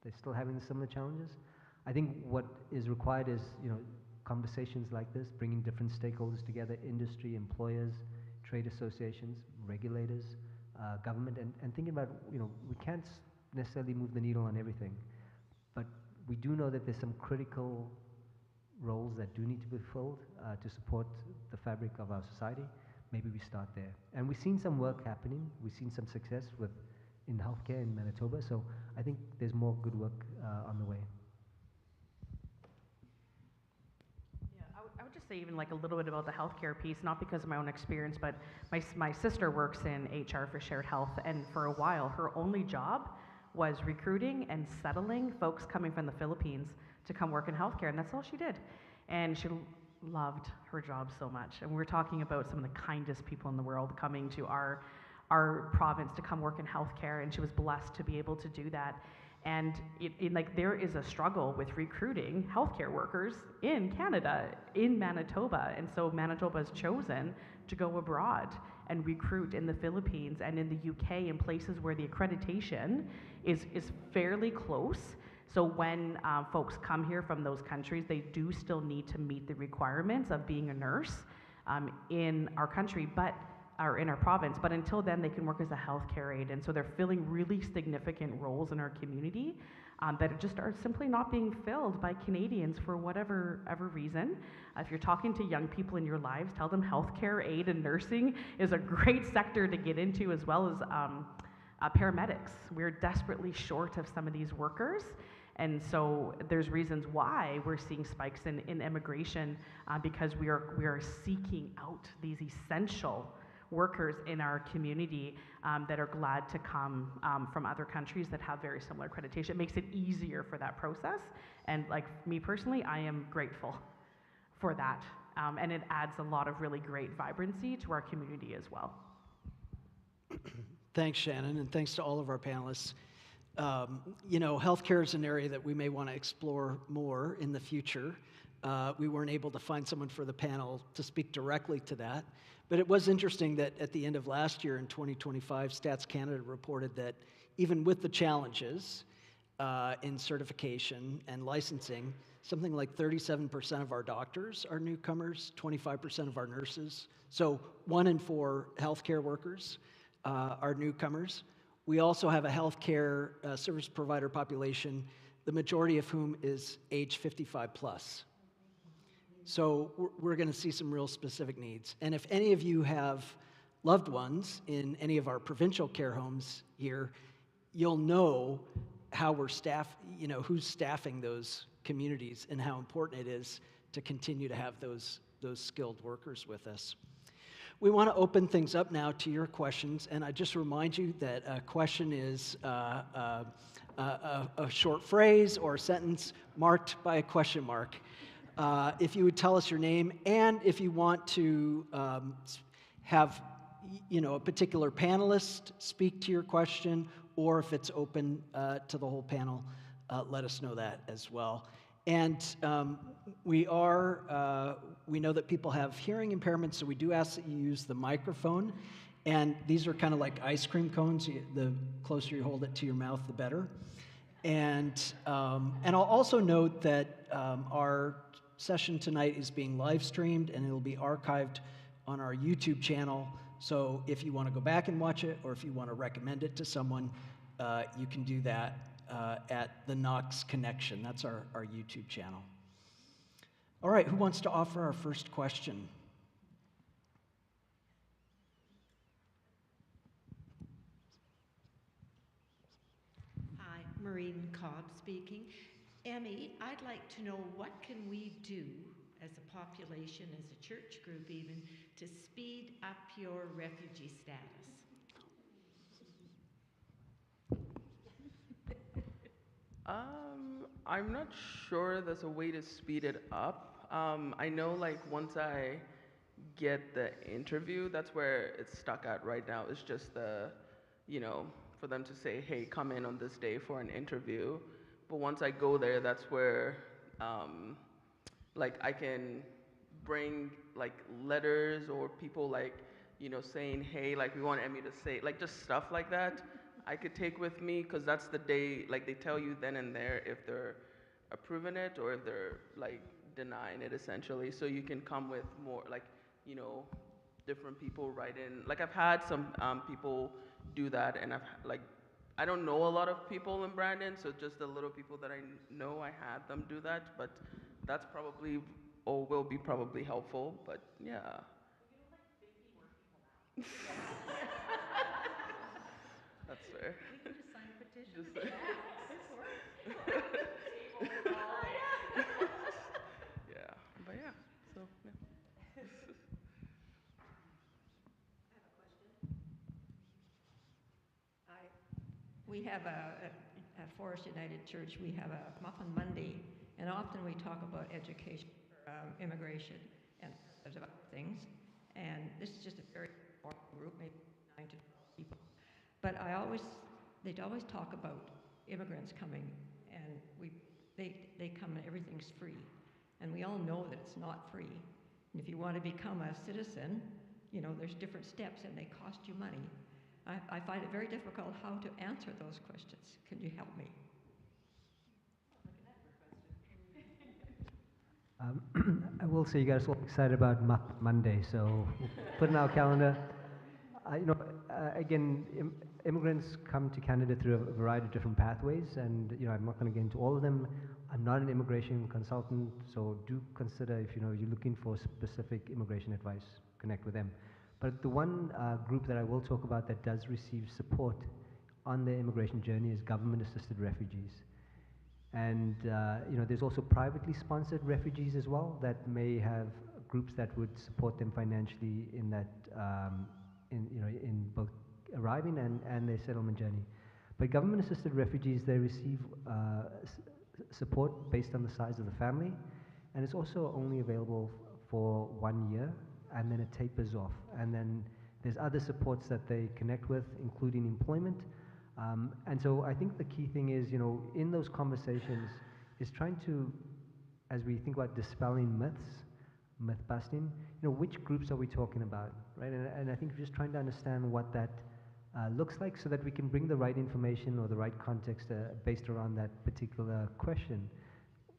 They're still having similar challenges. I think what is required is, you know, conversations like this, bringing different stakeholders together, industry, employers, trade associations, regulators, government, and thinking about, you know, we can't necessarily move the needle on everything, but we do know that there's some critical roles that do need to be filled to support the fabric of our society. Maybe we start there. And we've seen some work happening. We've seen some success in healthcare in Manitoba, so I think there's more good work on the way. I would just say even like a little bit about the healthcare piece, not because of my own experience, but my sister works in HR for Shared Health, and for a while her only job was recruiting and settling folks coming from the Philippines to come work in healthcare, and that's all she did. And she loved her job so much. And we're talking about some of the kindest people in the world coming to our province to come work in healthcare, and she was blessed to be able to do that. And like there is a struggle with recruiting healthcare workers in Canada, in Manitoba, and so Manitoba has chosen to go abroad and recruit in the Philippines and in the UK, in places where the accreditation is fairly close. So when folks come here from those countries, they do still need to meet the requirements of being a nurse in our country, or in our province, but until then they can work as a healthcare aide, and so they're filling really significant roles in our community that just are simply not being filled by Canadians for whatever reason. If you're talking to young people in your lives, tell them healthcare aide and nursing is a great sector to get into, as well as paramedics. We're desperately short of some of these workers. And so there's reasons why we're seeing spikes in immigration because we are seeking out these essential workers in our community that are glad to come from other countries that have very similar accreditation. It makes it easier for that process. And like me personally, I am grateful for that. And it adds a lot of really great vibrancy to our community as well. Thanks, Shannon, and thanks to all of our panelists. You know, healthcare is an area that we may want to explore more in the future. We weren't able to find someone for the panel to speak directly to that, but it was interesting that at the end of last year in 2025, Stats Canada reported that even with the challenges in certification and licensing, something like 37% of our doctors are newcomers, 25% of our nurses, so 1 in 4 healthcare workers are newcomers. We also have a healthcare service provider population, the majority of whom is age 55 plus. So we're going to see some real specific needs. And if any of you have loved ones in any of our provincial care homes here, you'll know how we're who's staffing those communities and how important it is to continue to have those skilled workers with us. We want to open things up now to your questions, and I just remind you that a question is a short phrase or a sentence marked by a question mark. If you would tell us your name, and if you want to have a particular panelist speak to your question, or if it's open to the whole panel, let us know that as well. And we know that people have hearing impairments, so we do ask that you use the microphone. And these are kind of like ice cream cones. The closer you hold it to your mouth, the better. And I'll also note that our session tonight is being live streamed, and it'll be archived on our YouTube channel. So if you want to go back and watch it, or if you want to recommend it to someone, you can do that at the Knox Connection. That's our YouTube channel. All right, who wants to offer our first question? Hi, Maureen Cobb speaking. Emmy, I'd like to know what can we do as a population, as a church group even, to speed up your refugee status? I'm not sure there's a way to speed it up. I know like once I get the interview, that's where it's stuck at right now. It's just you know, for them to say, hey, come in on this day for an interview. But once I go there, that's where, um, like, I can bring like letters or people like, saying, hey, like we want Emmy to say, like just stuff like that. I could take with me because that's the day, like they tell you then and there if they're approving it or if they're like denying it essentially. So you can come with more like, you know, different people write in. Like I've had some people do that, and like I don't know a lot of people in Brandon, so just the little people that I know, I had them do that. But that's probably or will be probably helpful. But yeah. That's fair. We can just sign a petition. Just yeah, but yeah. So yeah. I, we have at Forest United Church, we have a Muffin Monday, and often we talk about education, immigration, and there's other things. And this is just a very small group, maybe 9 to 12 people. But they'd always talk about immigrants coming, and they come and everything's free. And we all know that it's not free. And if you want to become a citizen, there's different steps and they cost you money. I find it very difficult how to answer those questions. Can you help me? I will say you guys are all excited about Monday, so we'll put it in our calendar. Again, immigrants come to Canada through a variety of different pathways, and I'm not going to get into all of them. I'm not an immigration consultant, so do consider if you're looking for specific immigration advice, connect with them. But the one group that I will talk about that does receive support on their immigration journey is government-assisted refugees. And there's also privately sponsored refugees as well that may have groups that would support them financially in that, in both arriving and their settlement journey. But government-assisted refugees, they receive support based on the size of the family, and it's also only available for 1 year, and then it tapers off. And then there's other supports that they connect with, including employment. And so I think the key thing is, in those conversations, is trying to, as we think about dispelling myths, myth busting, which groups are we talking about, right? And I think just trying to understand what that looks like so that we can bring the right information or the right context based around that particular question.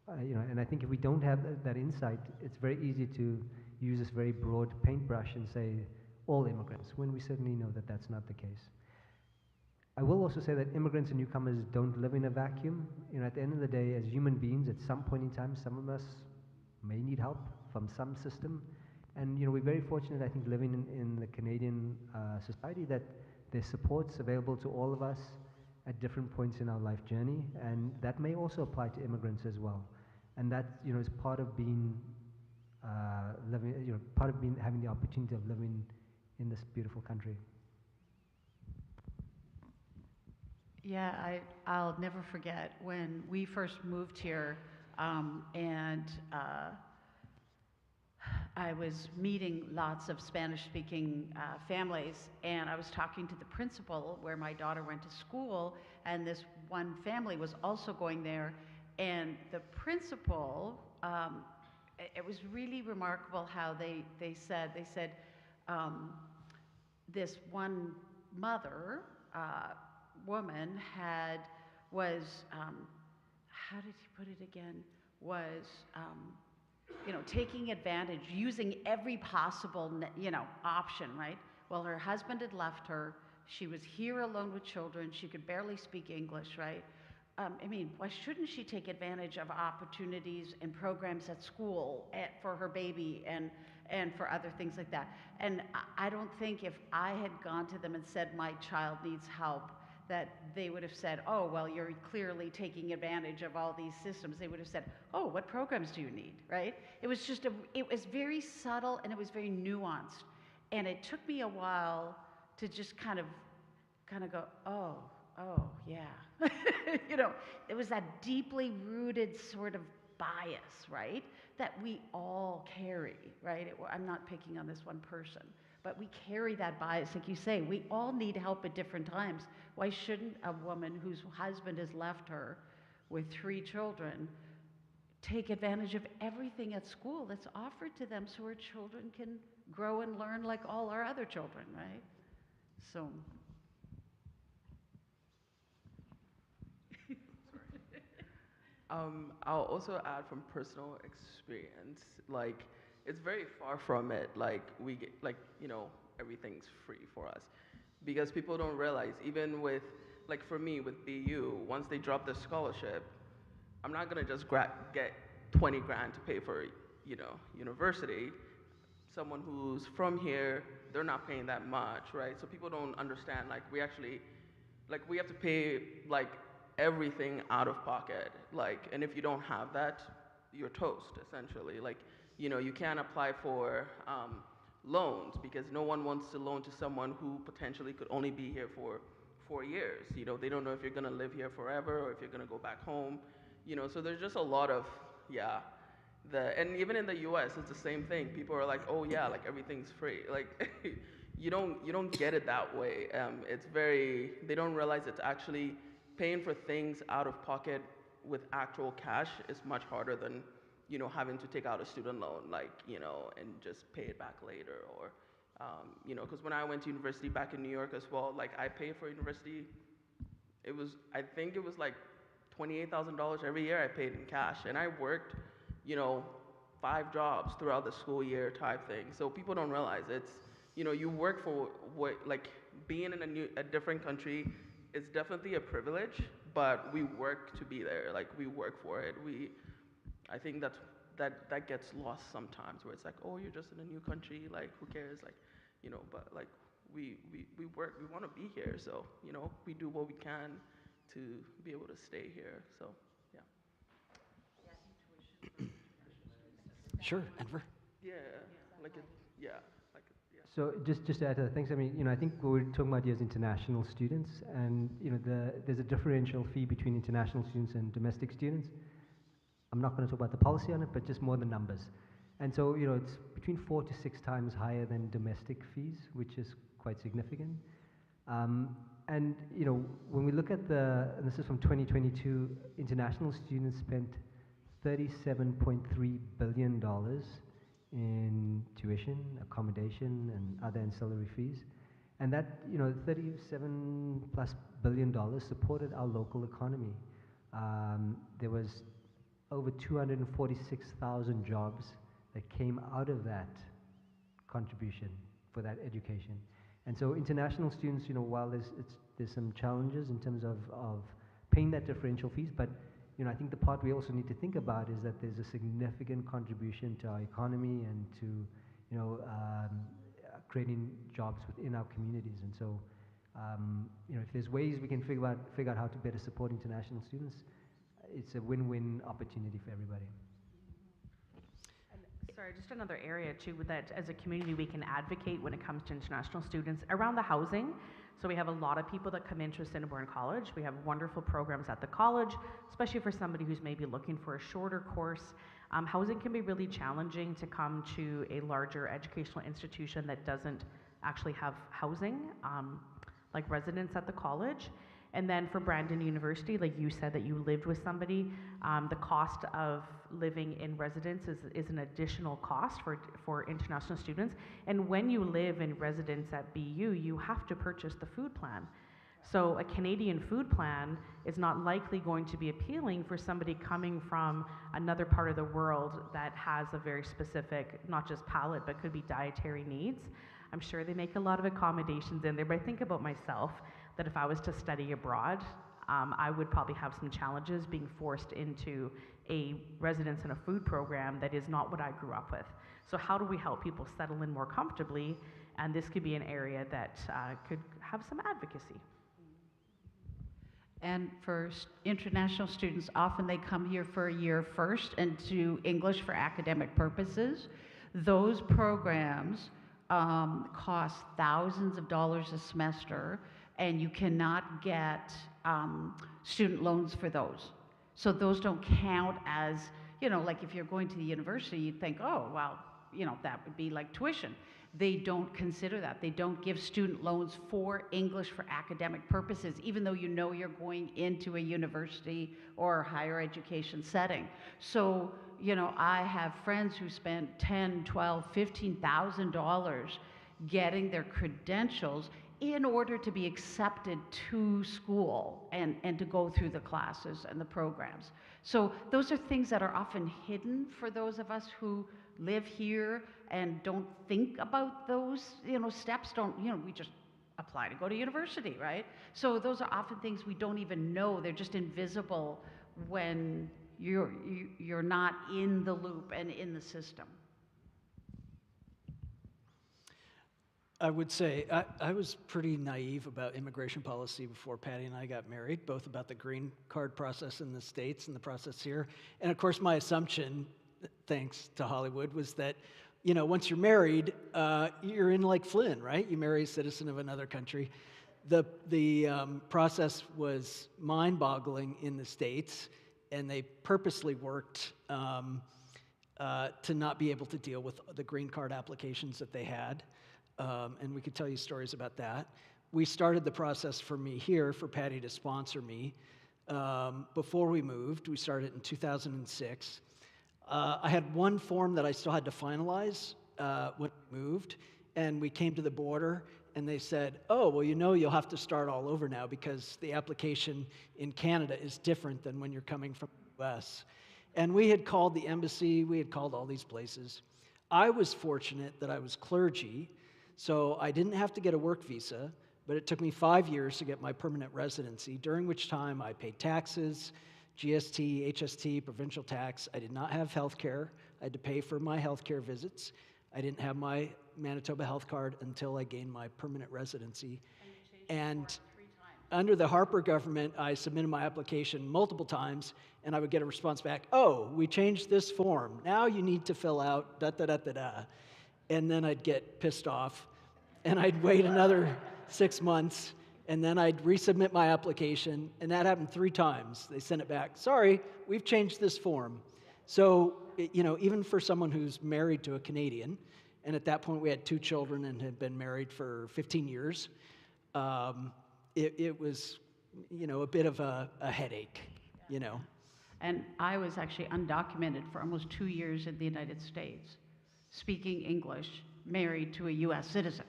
And I think if we don't have that insight, it's very easy to use this very broad paintbrush and say all immigrants, when we certainly know that that's not the case. I will also say that immigrants and newcomers don't live in a vacuum. At the end of the day, as human beings, at some point in time, some of us may need help from some system. And we're very fortunate, I think, living in the Canadian society that there's supports available to all of us at different points in our life journey, and that may also apply to immigrants as well. And that is part of being living, part of being having the opportunity of living in this beautiful country. Yeah, I'll never forget when we first moved here, and I was meeting lots of Spanish-speaking families, and I was talking to the principal where my daughter went to school, and this one family was also going there, and the principal, it was really remarkable how they said, this one mother, woman was, how did he put it again, was, taking advantage, using every possible, option, right? Well, her husband had left her. She was here alone with children. She could barely speak English, right? Why shouldn't she take advantage of opportunities and programs at school for her baby and for other things like that? And I don't think if I had gone to them and said my child needs help, that they would have said, oh, well, you're clearly taking advantage of all these systems. They would have said, oh, what programs do you need, right? It was just, it was very subtle and it was very nuanced. And it took me a while to just kind of go, oh, oh, yeah. You know, there was that deeply rooted sort of bias, right? That we all carry, right? I'm not picking on this one person, but we carry that bias. Like you say, we all need help at different times. Why shouldn't a woman whose husband has left her with 3 children take advantage of everything at school that's offered to them so her children can grow and learn like all our other children, right? So. I'll also add from personal experience, like it's very far from it. Like we get, like everything's free for us, because people don't realize even with like for me with BU, once they drop the scholarship, I'm not gonna just get 20 grand to pay for university. Someone who's from here, they're not paying that much, right? So people don't understand like we have to pay like everything out of pocket, like, and if you don't have that, you're toast essentially. Like, you can't apply for loans because no one wants to loan to someone who potentially could only be here for 4 years. They don't know if you're gonna live here forever or if you're gonna go back home. So there's just a lot of yeah. And even in the U.S., it's the same thing. People are like, oh yeah, like everything's free. Like, you don't get it that way. They don't realize it's actually paying for things out of pocket with actual cash is much harder than, having to take out a student loan, like, and just pay it back later. Or, because when I went to university back in New York as well, like I paid for university, I think it was like $28,000 every year I paid in cash. And I worked, 5 jobs throughout the school year type thing. So people don't realize you work for what, like being in a different country is definitely a privilege, but we work to be there. Like we work for it. I think that gets lost sometimes, where it's like, oh, you're just in a new country, like who cares, like, but like we work, we want to be here, so we do what we can to be able to stay here. So yeah. Sure, Enver. Yeah, like it, yeah, like it, yeah. So just to add to that, thanks. I mean, I think what we're talking about here is international students, and there's a differential fee between international students and domestic students. I'm not going to talk about the policy on it, but just more the numbers. And so, it's between 4 to 6 times higher than domestic fees, which is quite significant. And when we look at and this is from 2022, international students spent $37.3 billion in tuition, accommodation, and other ancillary fees. And that, $37 plus billion supported our local economy. There was over 246,000 jobs that came out of that contribution for that education. And so international students, while there's some challenges in terms of paying that differential fees, but I think the part we also need to think about is that there's a significant contribution to our economy and to creating jobs within our communities. And so if there's ways we can figure out how to better support international students, it's a win-win opportunity for everybody. Sorry, just another area too, that as a community we can advocate when it comes to international students around the housing. So we have a lot of people that come interested in Warren College. We have wonderful programs at the college, especially for somebody who's maybe looking for a shorter course. Housing can be really challenging to come to a larger educational institution that doesn't actually have housing, like residents at the college. And then for Brandon University, like you said that you lived with somebody, the cost of living in residence is an additional cost for international students. And when you live in residence at BU, you have to purchase the food plan. So a Canadian food plan is not likely going to be appealing for somebody coming from another part of the world that has a very specific, not just palate, but could be dietary needs. I'm sure they make a lot of accommodations in there, but I think about myself, that if I was to study abroad, I would probably have some challenges being forced into a residence and a food program that is not what I grew up with. So how do we help people settle in more comfortably? And this could be an area that could have some advocacy. And for international students, often they come here for a year first and do English for academic purposes. Those programs cost thousands of dollars a semester. and you cannot get student loans for those. So those don't count as, like if you're going to the university, you'd think, oh, well, that would be like tuition. They don't consider that. They don't give student loans for English for academic purposes, even though you're going into a university or higher education setting. So, I have friends who spent $10, $12, $15,000 getting their credentials in order to be accepted to school and to go through the classes and the programs. So those are things that are often hidden for those of us who live here and don't think about those, steps. We just apply to go to university, right? So those are often things we don't even know. They're just invisible when you're not in the loop and in the system. I would say I was pretty naive about immigration policy before Patty and I got married, both about the green card process in the States and the process here. And of course, my assumption, thanks to Hollywood, was that, once you're married, you're in like Flynn, right? You marry a citizen of another country. The process was mind-boggling in the States, and they purposely worked to not be able to deal with the green card applications that they had. And we could tell you stories about that. We started the process for me here, for Patty to sponsor me. Before we moved, we started in 2006. I had one form that I still had to finalize when we moved, and we came to the border, and they said, oh, well, you'll have to start all over now because the application in Canada is different than when you're coming from the US. And we had called the embassy, we had called all these places. I was fortunate that I was clergy, so I didn't have to get a work visa, but it took me 5 years to get my permanent residency, during which time I paid taxes, GST, HST, provincial tax. I did not have health care. I had to pay for my health care visits. I didn't have my Manitoba health card until I gained my permanent residency. And under the Harper government, I submitted my application multiple times, and I would get a response back, oh, we changed this form. Now you need to fill out da-da-da-da-da. And then I'd get pissed off, and I'd wait another 6 months, and then I'd resubmit my application, and that happened 3 times. They sent it back. Sorry, we've changed this form. So, even for someone who's married to a Canadian, and at that point we had 2 children and had been married for 15 years, it was, a bit of a headache, And I was actually undocumented for almost 2 years in the United States, speaking English, married to a U.S. citizen,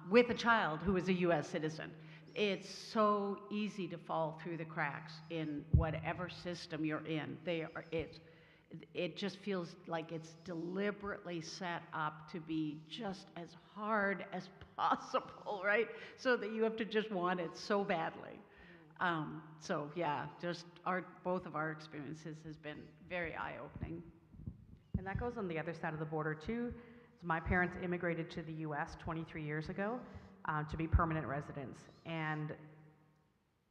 with a child who is a U.S. citizen. It's so easy to fall through the cracks in whatever system you're in. It just feels like it's deliberately set up to be just as hard as possible, right? So that you have to just want it so badly. So yeah, just both of our experiences has been very eye-opening. And that goes on the other side of the border too. So my parents immigrated to the US 23 years ago to be permanent residents. And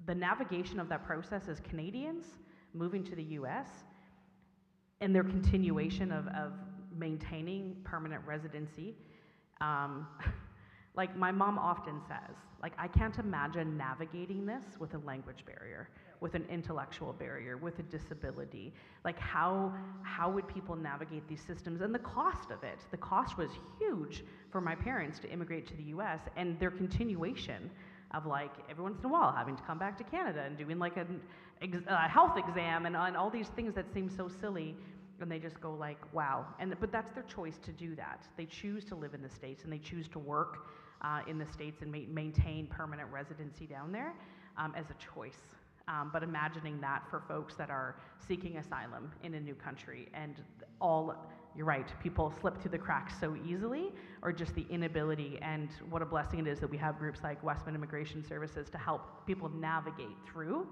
the navigation of that process as Canadians moving to the US and their continuation of maintaining permanent residency, like my mom often says, like, I can't imagine navigating this with a language barrier, with an intellectual barrier, with a disability. Like, how would people navigate these systems? And the cost of it, the cost was huge for my parents to immigrate to the US, and their continuation of, like, every once in a while having to come back to Canada and doing like a health exam and all these things that seem so silly. And they just go like, wow. But that's their choice to do that. They choose to live in the States, and they choose to work in the States and maintain permanent residency down there as a choice. But imagining that for folks that are seeking asylum in a new country, and you're right, people slip through the cracks so easily, or just the inability, and what a blessing it is that we have groups like Westman Immigration Services to help people navigate through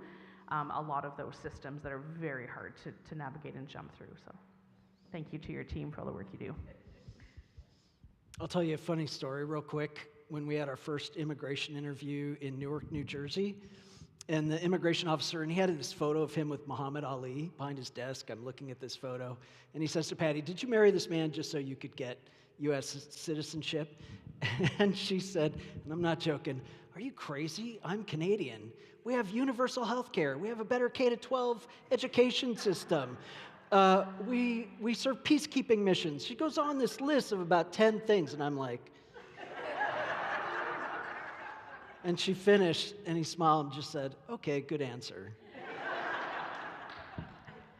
a lot of those systems that are very hard to navigate and jump through. So thank you to your team for all the work you do. I'll tell you a funny story real quick. When we had our first immigration interview in Newark, New Jersey, and the immigration officer, and he had this photo of him with Muhammad Ali behind his desk. I'm looking at this photo, and he says to Patty, did you marry this man just so you could get U.S. citizenship. And she said, and I'm not joking, "Are you crazy? I'm Canadian. We have universal health care. We have a better K-12 education system. We serve peacekeeping missions." She goes on this list of about 10 things, and I'm like, and she finished, and he smiled and just said, "Okay, good answer."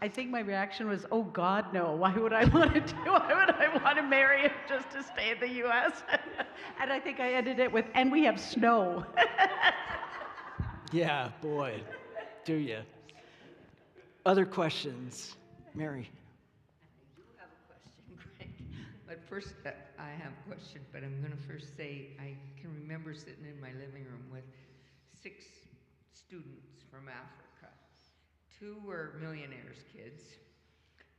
I think my reaction was, "Oh God, no! Why would I want to Why would I want to marry him just to stay in the U.S.?" And I think I ended it with, "And we have snow." Yeah, boy, do you? Other questions? Mary. I do have a question, Greg. But first, I have a question, but I'm going to first say I can remember sitting in my living room with 6 students from Africa. 2 were millionaires' kids,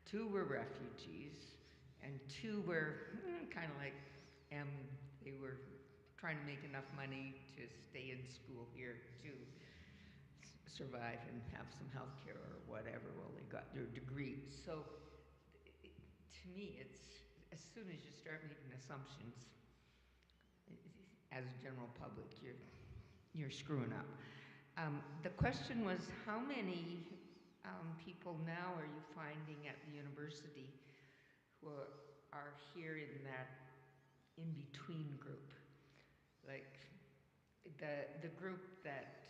2 were refugees, and 2 were kind of like they were trying to make enough money to stay in school here to survive and have some health care or whatever while they got their degrees. So to me, it's as soon as you start making assumptions, as a general public, you're screwing up. The question was, how many people now are you finding at the university who are here in that in-between group? Like the group that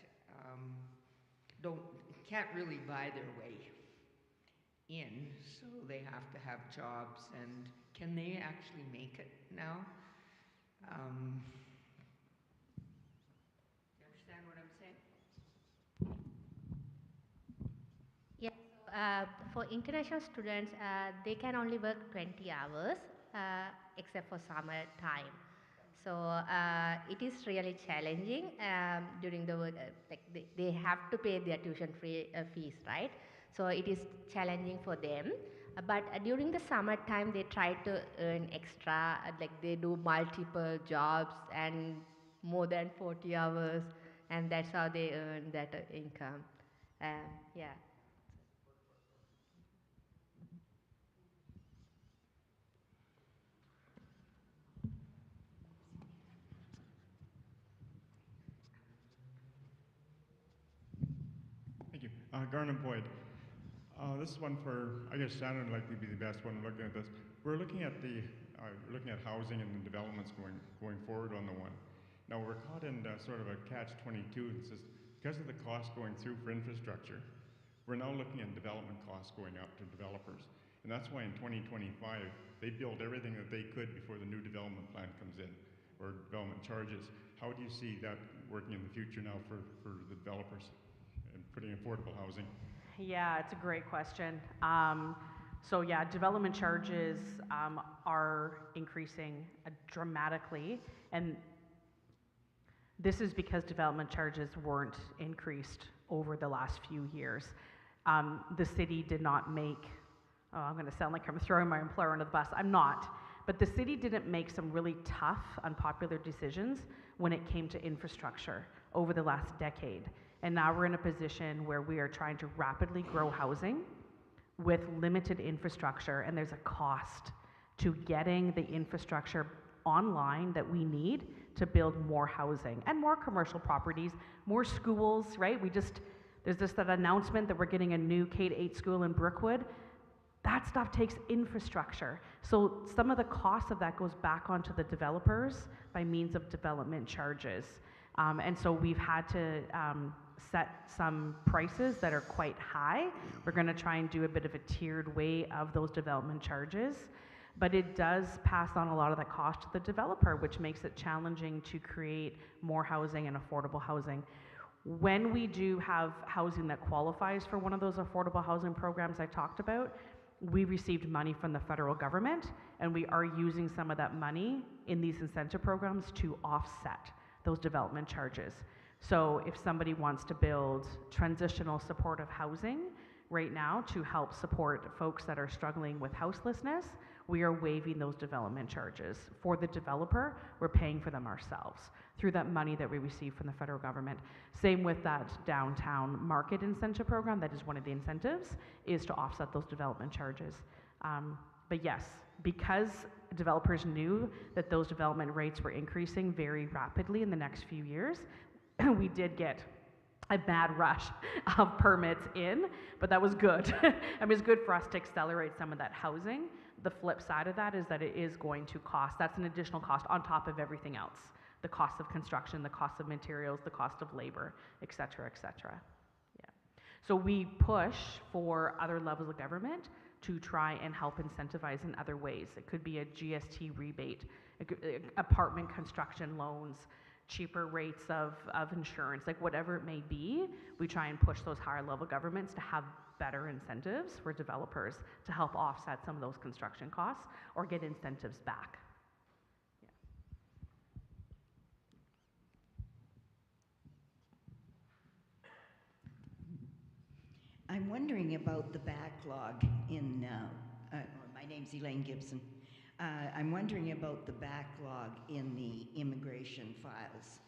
can't really buy their way in, so they have to have jobs, and can they actually make it now? You understand what I'm saying? Yeah, for international students, they can only work 20 hours except for summer time. So it is really challenging during the work, like they have to pay their tuition fees, right? So it is challenging for them. But during the summer time, they try to earn extra, like they do multiple jobs and more than 40 hours, and that's how they earn that income. Yeah. Thank you. Garnet Boyd. This is one for, I guess Shannon would likely be the best one looking at this. We're looking at looking at housing and the developments going forward on the one. Now we're caught in sort of a catch-22. It says because of the cost going through for infrastructure, we're now looking at development costs going up to developers. And that's why in 2025, they build everything that they could before the new development plan comes in, or development charges. How do you see that working in the future now for the developers and putting affordable housing? Yeah, it's a great question. So yeah, development charges are increasing dramatically, and this is because development charges weren't increased over the last few years. The city did not make, oh, I'm going to sound like I'm throwing my employer under the bus. I'm not. But the city didn't make some really tough, unpopular decisions when it came to infrastructure over the last decade. And now we're in a position where we are trying to rapidly grow housing with limited infrastructure, and there's a cost to getting the infrastructure online that we need to build more housing and more commercial properties, more schools, right? There's just that announcement that we're getting a new K-8 school in Brookwood. That stuff takes infrastructure. So some of the cost of that goes back onto the developers by means of development charges. And so we've had to set some prices that are quite high. We're going to try and do a bit of a tiered way of those development charges. But it does pass on a lot of the cost to the developer, which makes it challenging to create more housing and affordable housing. When we do have housing that qualifies for one of those affordable housing programs I talked about, we received money from the federal government, and we are using some of that money in these incentive programs to offset those development charges. So if somebody wants to build transitional supportive housing right now to help support folks that are struggling with houselessness, we are waiving those development charges. For the developer, we're paying for them ourselves through that money that we receive from the federal government. Same with that downtown market incentive program, that is one of the incentives, is to offset those development charges. But yes, because developers knew that those development rates were increasing very rapidly in the next few years, we did get a bad rush of permits in, but that was good. I mean, it's good for us to accelerate some of that housing. The flip side of that is that it is going to cost, that's an additional cost on top of everything else. The cost of construction, the cost of materials, the cost of labor, et cetera, et cetera. Yeah. So we push for other levels of government to try and help incentivize in other ways. It could be a GST rebate, apartment construction loans, cheaper rates of insurance, like whatever it may be. We try and push those higher level governments to have better incentives for developers to help offset some of those construction costs or get incentives back. I'm wondering about the backlog in, my name's Elaine Gibson. I'm wondering about the backlog in the immigration files.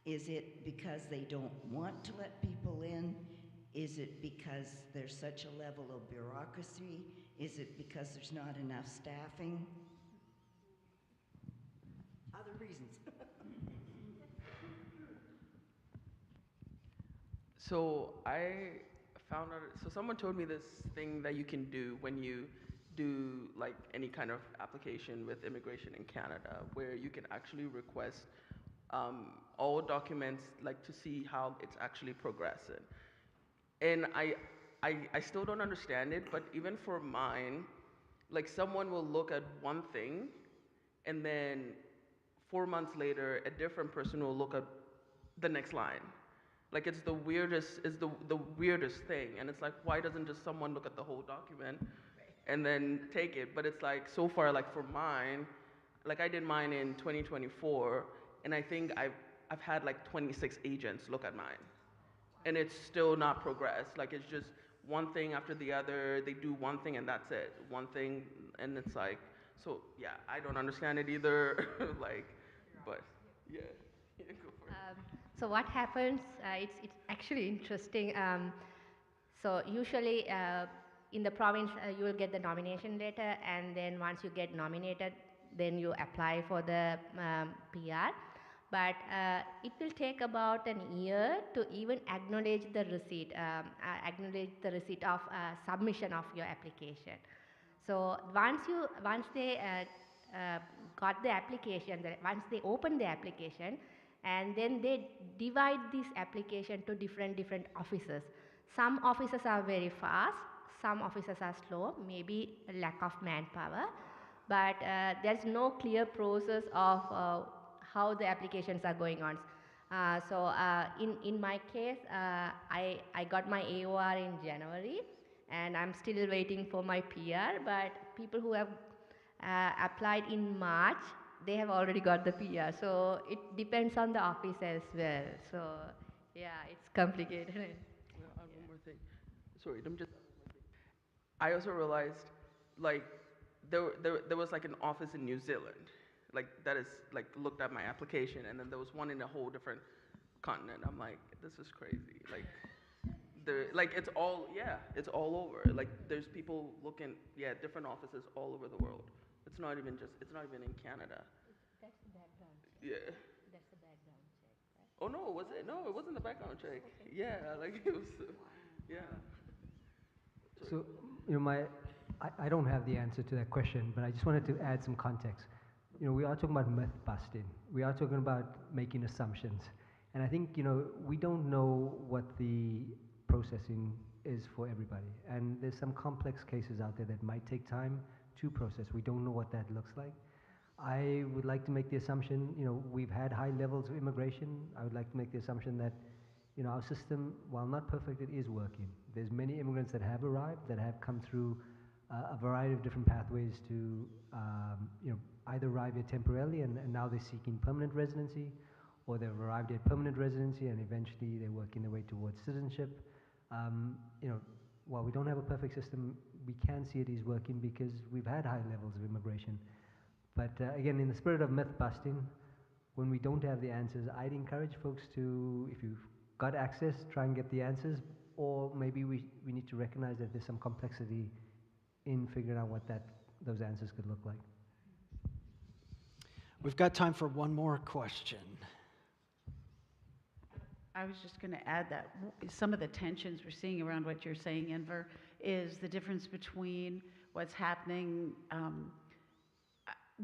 Is it because they don't want to let people in? Is it because there's such a level of bureaucracy? Is it because there's not enough staffing? Other reasons. So I found out, so someone told me this thing that you can do when you do like any kind of application with immigration in Canada, where you can actually request all documents, like to see how it's actually progressing. And I still don't understand it, but even for mine, like someone will look at one thing, and then 4 months later, a different person will look at the next line. Like it's the weirdest thing, and it's like, why doesn't just someone look at the whole document and then take it? But it's like, so far, like for mine, like I did mine in 2024, and I think I've had like 26 agents look at mine, and it's still not progressed. Like it's just one thing after the other. They do one thing and that's it. One thing, and it's like, so yeah, I don't understand it either. Like, but yeah, yeah, go for it. So what happens, it's actually interesting. So usually in the province, you will get the nomination letter, and then once you get nominated, then you apply for the PR. But it will take about an year to even acknowledge the receipt, of submission of your application. So once they got the application, once they open the application, and then they divide this application to different offices. Some offices are very fast, some offices are slow, maybe a lack of manpower, but there's no clear process of how the applications are going on. In my case, I got my AOR in January, and I'm still waiting for my PR, but people who have applied in March, they have already got the PR. So it depends on the office as well. So yeah, it's complicated. Well, I'll add one more thing. Sorry, let me just. I also realized, like, there was like an office in New Zealand, like that is like looked at my application, and then there was one in a whole different continent. I'm like, this is crazy. Like it's all, yeah, it's all over. Like there's people looking, yeah, different offices all over the world. It's not even in Canada. That's the background check. Yeah. That's the background check, right? Oh no, was it? No, it wasn't the background check. Okay. Yeah, like it was. Yeah. So, I don't have the answer to that question, but I just wanted to add some context. We are talking about myth busting. We are talking about making assumptions. And I think, we don't know what the processing is for everybody. And there's some complex cases out there that might take time to process. We don't know what that looks like. I would like to make the assumption, we've had high levels of immigration. I would like to make the assumption that, our system, while not perfect, it is working. There's many immigrants that have arrived, that have come through a variety of different pathways to, either arrive here temporarily and now they're seeking permanent residency, or they've arrived at permanent residency and eventually they're working their way towards citizenship. While we don't have a perfect system, we can see it is working because we've had high levels of immigration. But again, in the spirit of myth busting, when we don't have the answers, I'd encourage folks to, if you've got access, try and get the answers, or maybe we need to recognize that there's some complexity in figuring out what that those answers could look like. We've got time for one more question. I was just going to add that some of the tensions we're seeing around what you're saying, Enver, is the difference between what's happening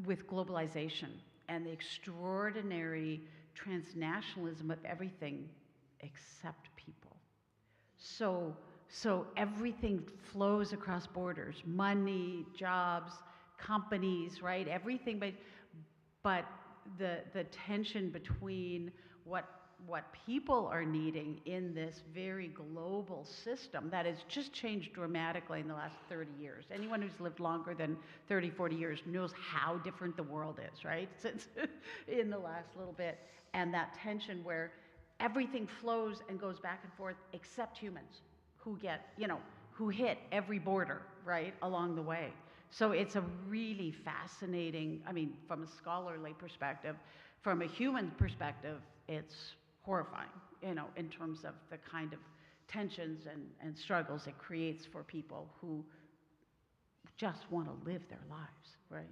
with globalization and the extraordinary transnationalism of everything except people. So everything flows across borders, money, jobs, companies, right? Everything, but the tension between what people are needing in this very global system that has just changed dramatically in the last 30 years. Anyone who's lived longer than 30, 40 years knows how different the world is, right? Since in the last little bit. And that tension where everything flows and goes back and forth except humans who get, who hit every border, right, along the way. So it's a really fascinating, from a scholarly perspective, from a human perspective, it's horrifying, in terms of the kind of tensions and struggles it creates for people who just want to live their lives, right?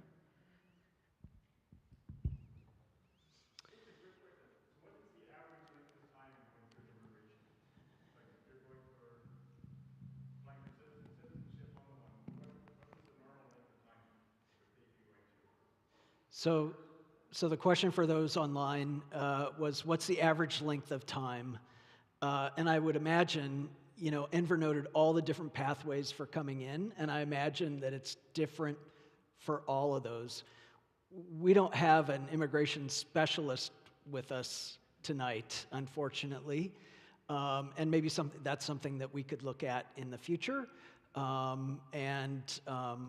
So the question for those online was, what's the average length of time? And I would imagine, Enver noted all the different pathways for coming in, and I imagine that it's different for all of those. We don't have an immigration specialist with us tonight, unfortunately, and maybe that's something that we could look at in the future.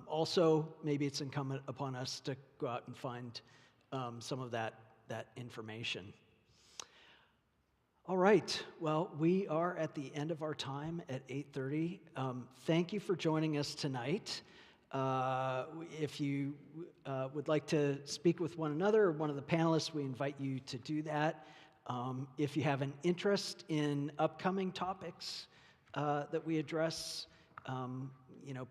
Also, maybe it's incumbent upon us to go out and find some of that information. All right, well, we are at the end of our time at 8:30. Thank you for joining us tonight. If you would like to speak with one another or one of the panelists, we invite you to do that. If you have an interest in upcoming topics that we address,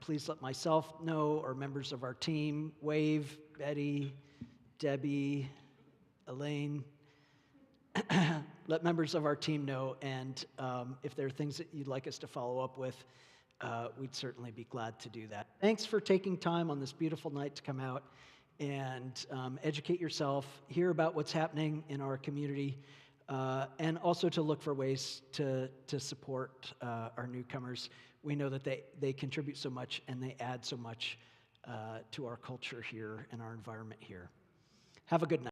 please let myself know or members of our team, Wave, Betty, Debbie, Elaine, let members of our team know, and if there are things that you'd like us to follow up with, we'd certainly be glad to do that. Thanks for taking time on this beautiful night to come out and educate yourself, hear about what's happening in our community, and also to look for ways to support our newcomers. We know that they contribute so much and they add so much to our culture here and our environment here. Have a good night.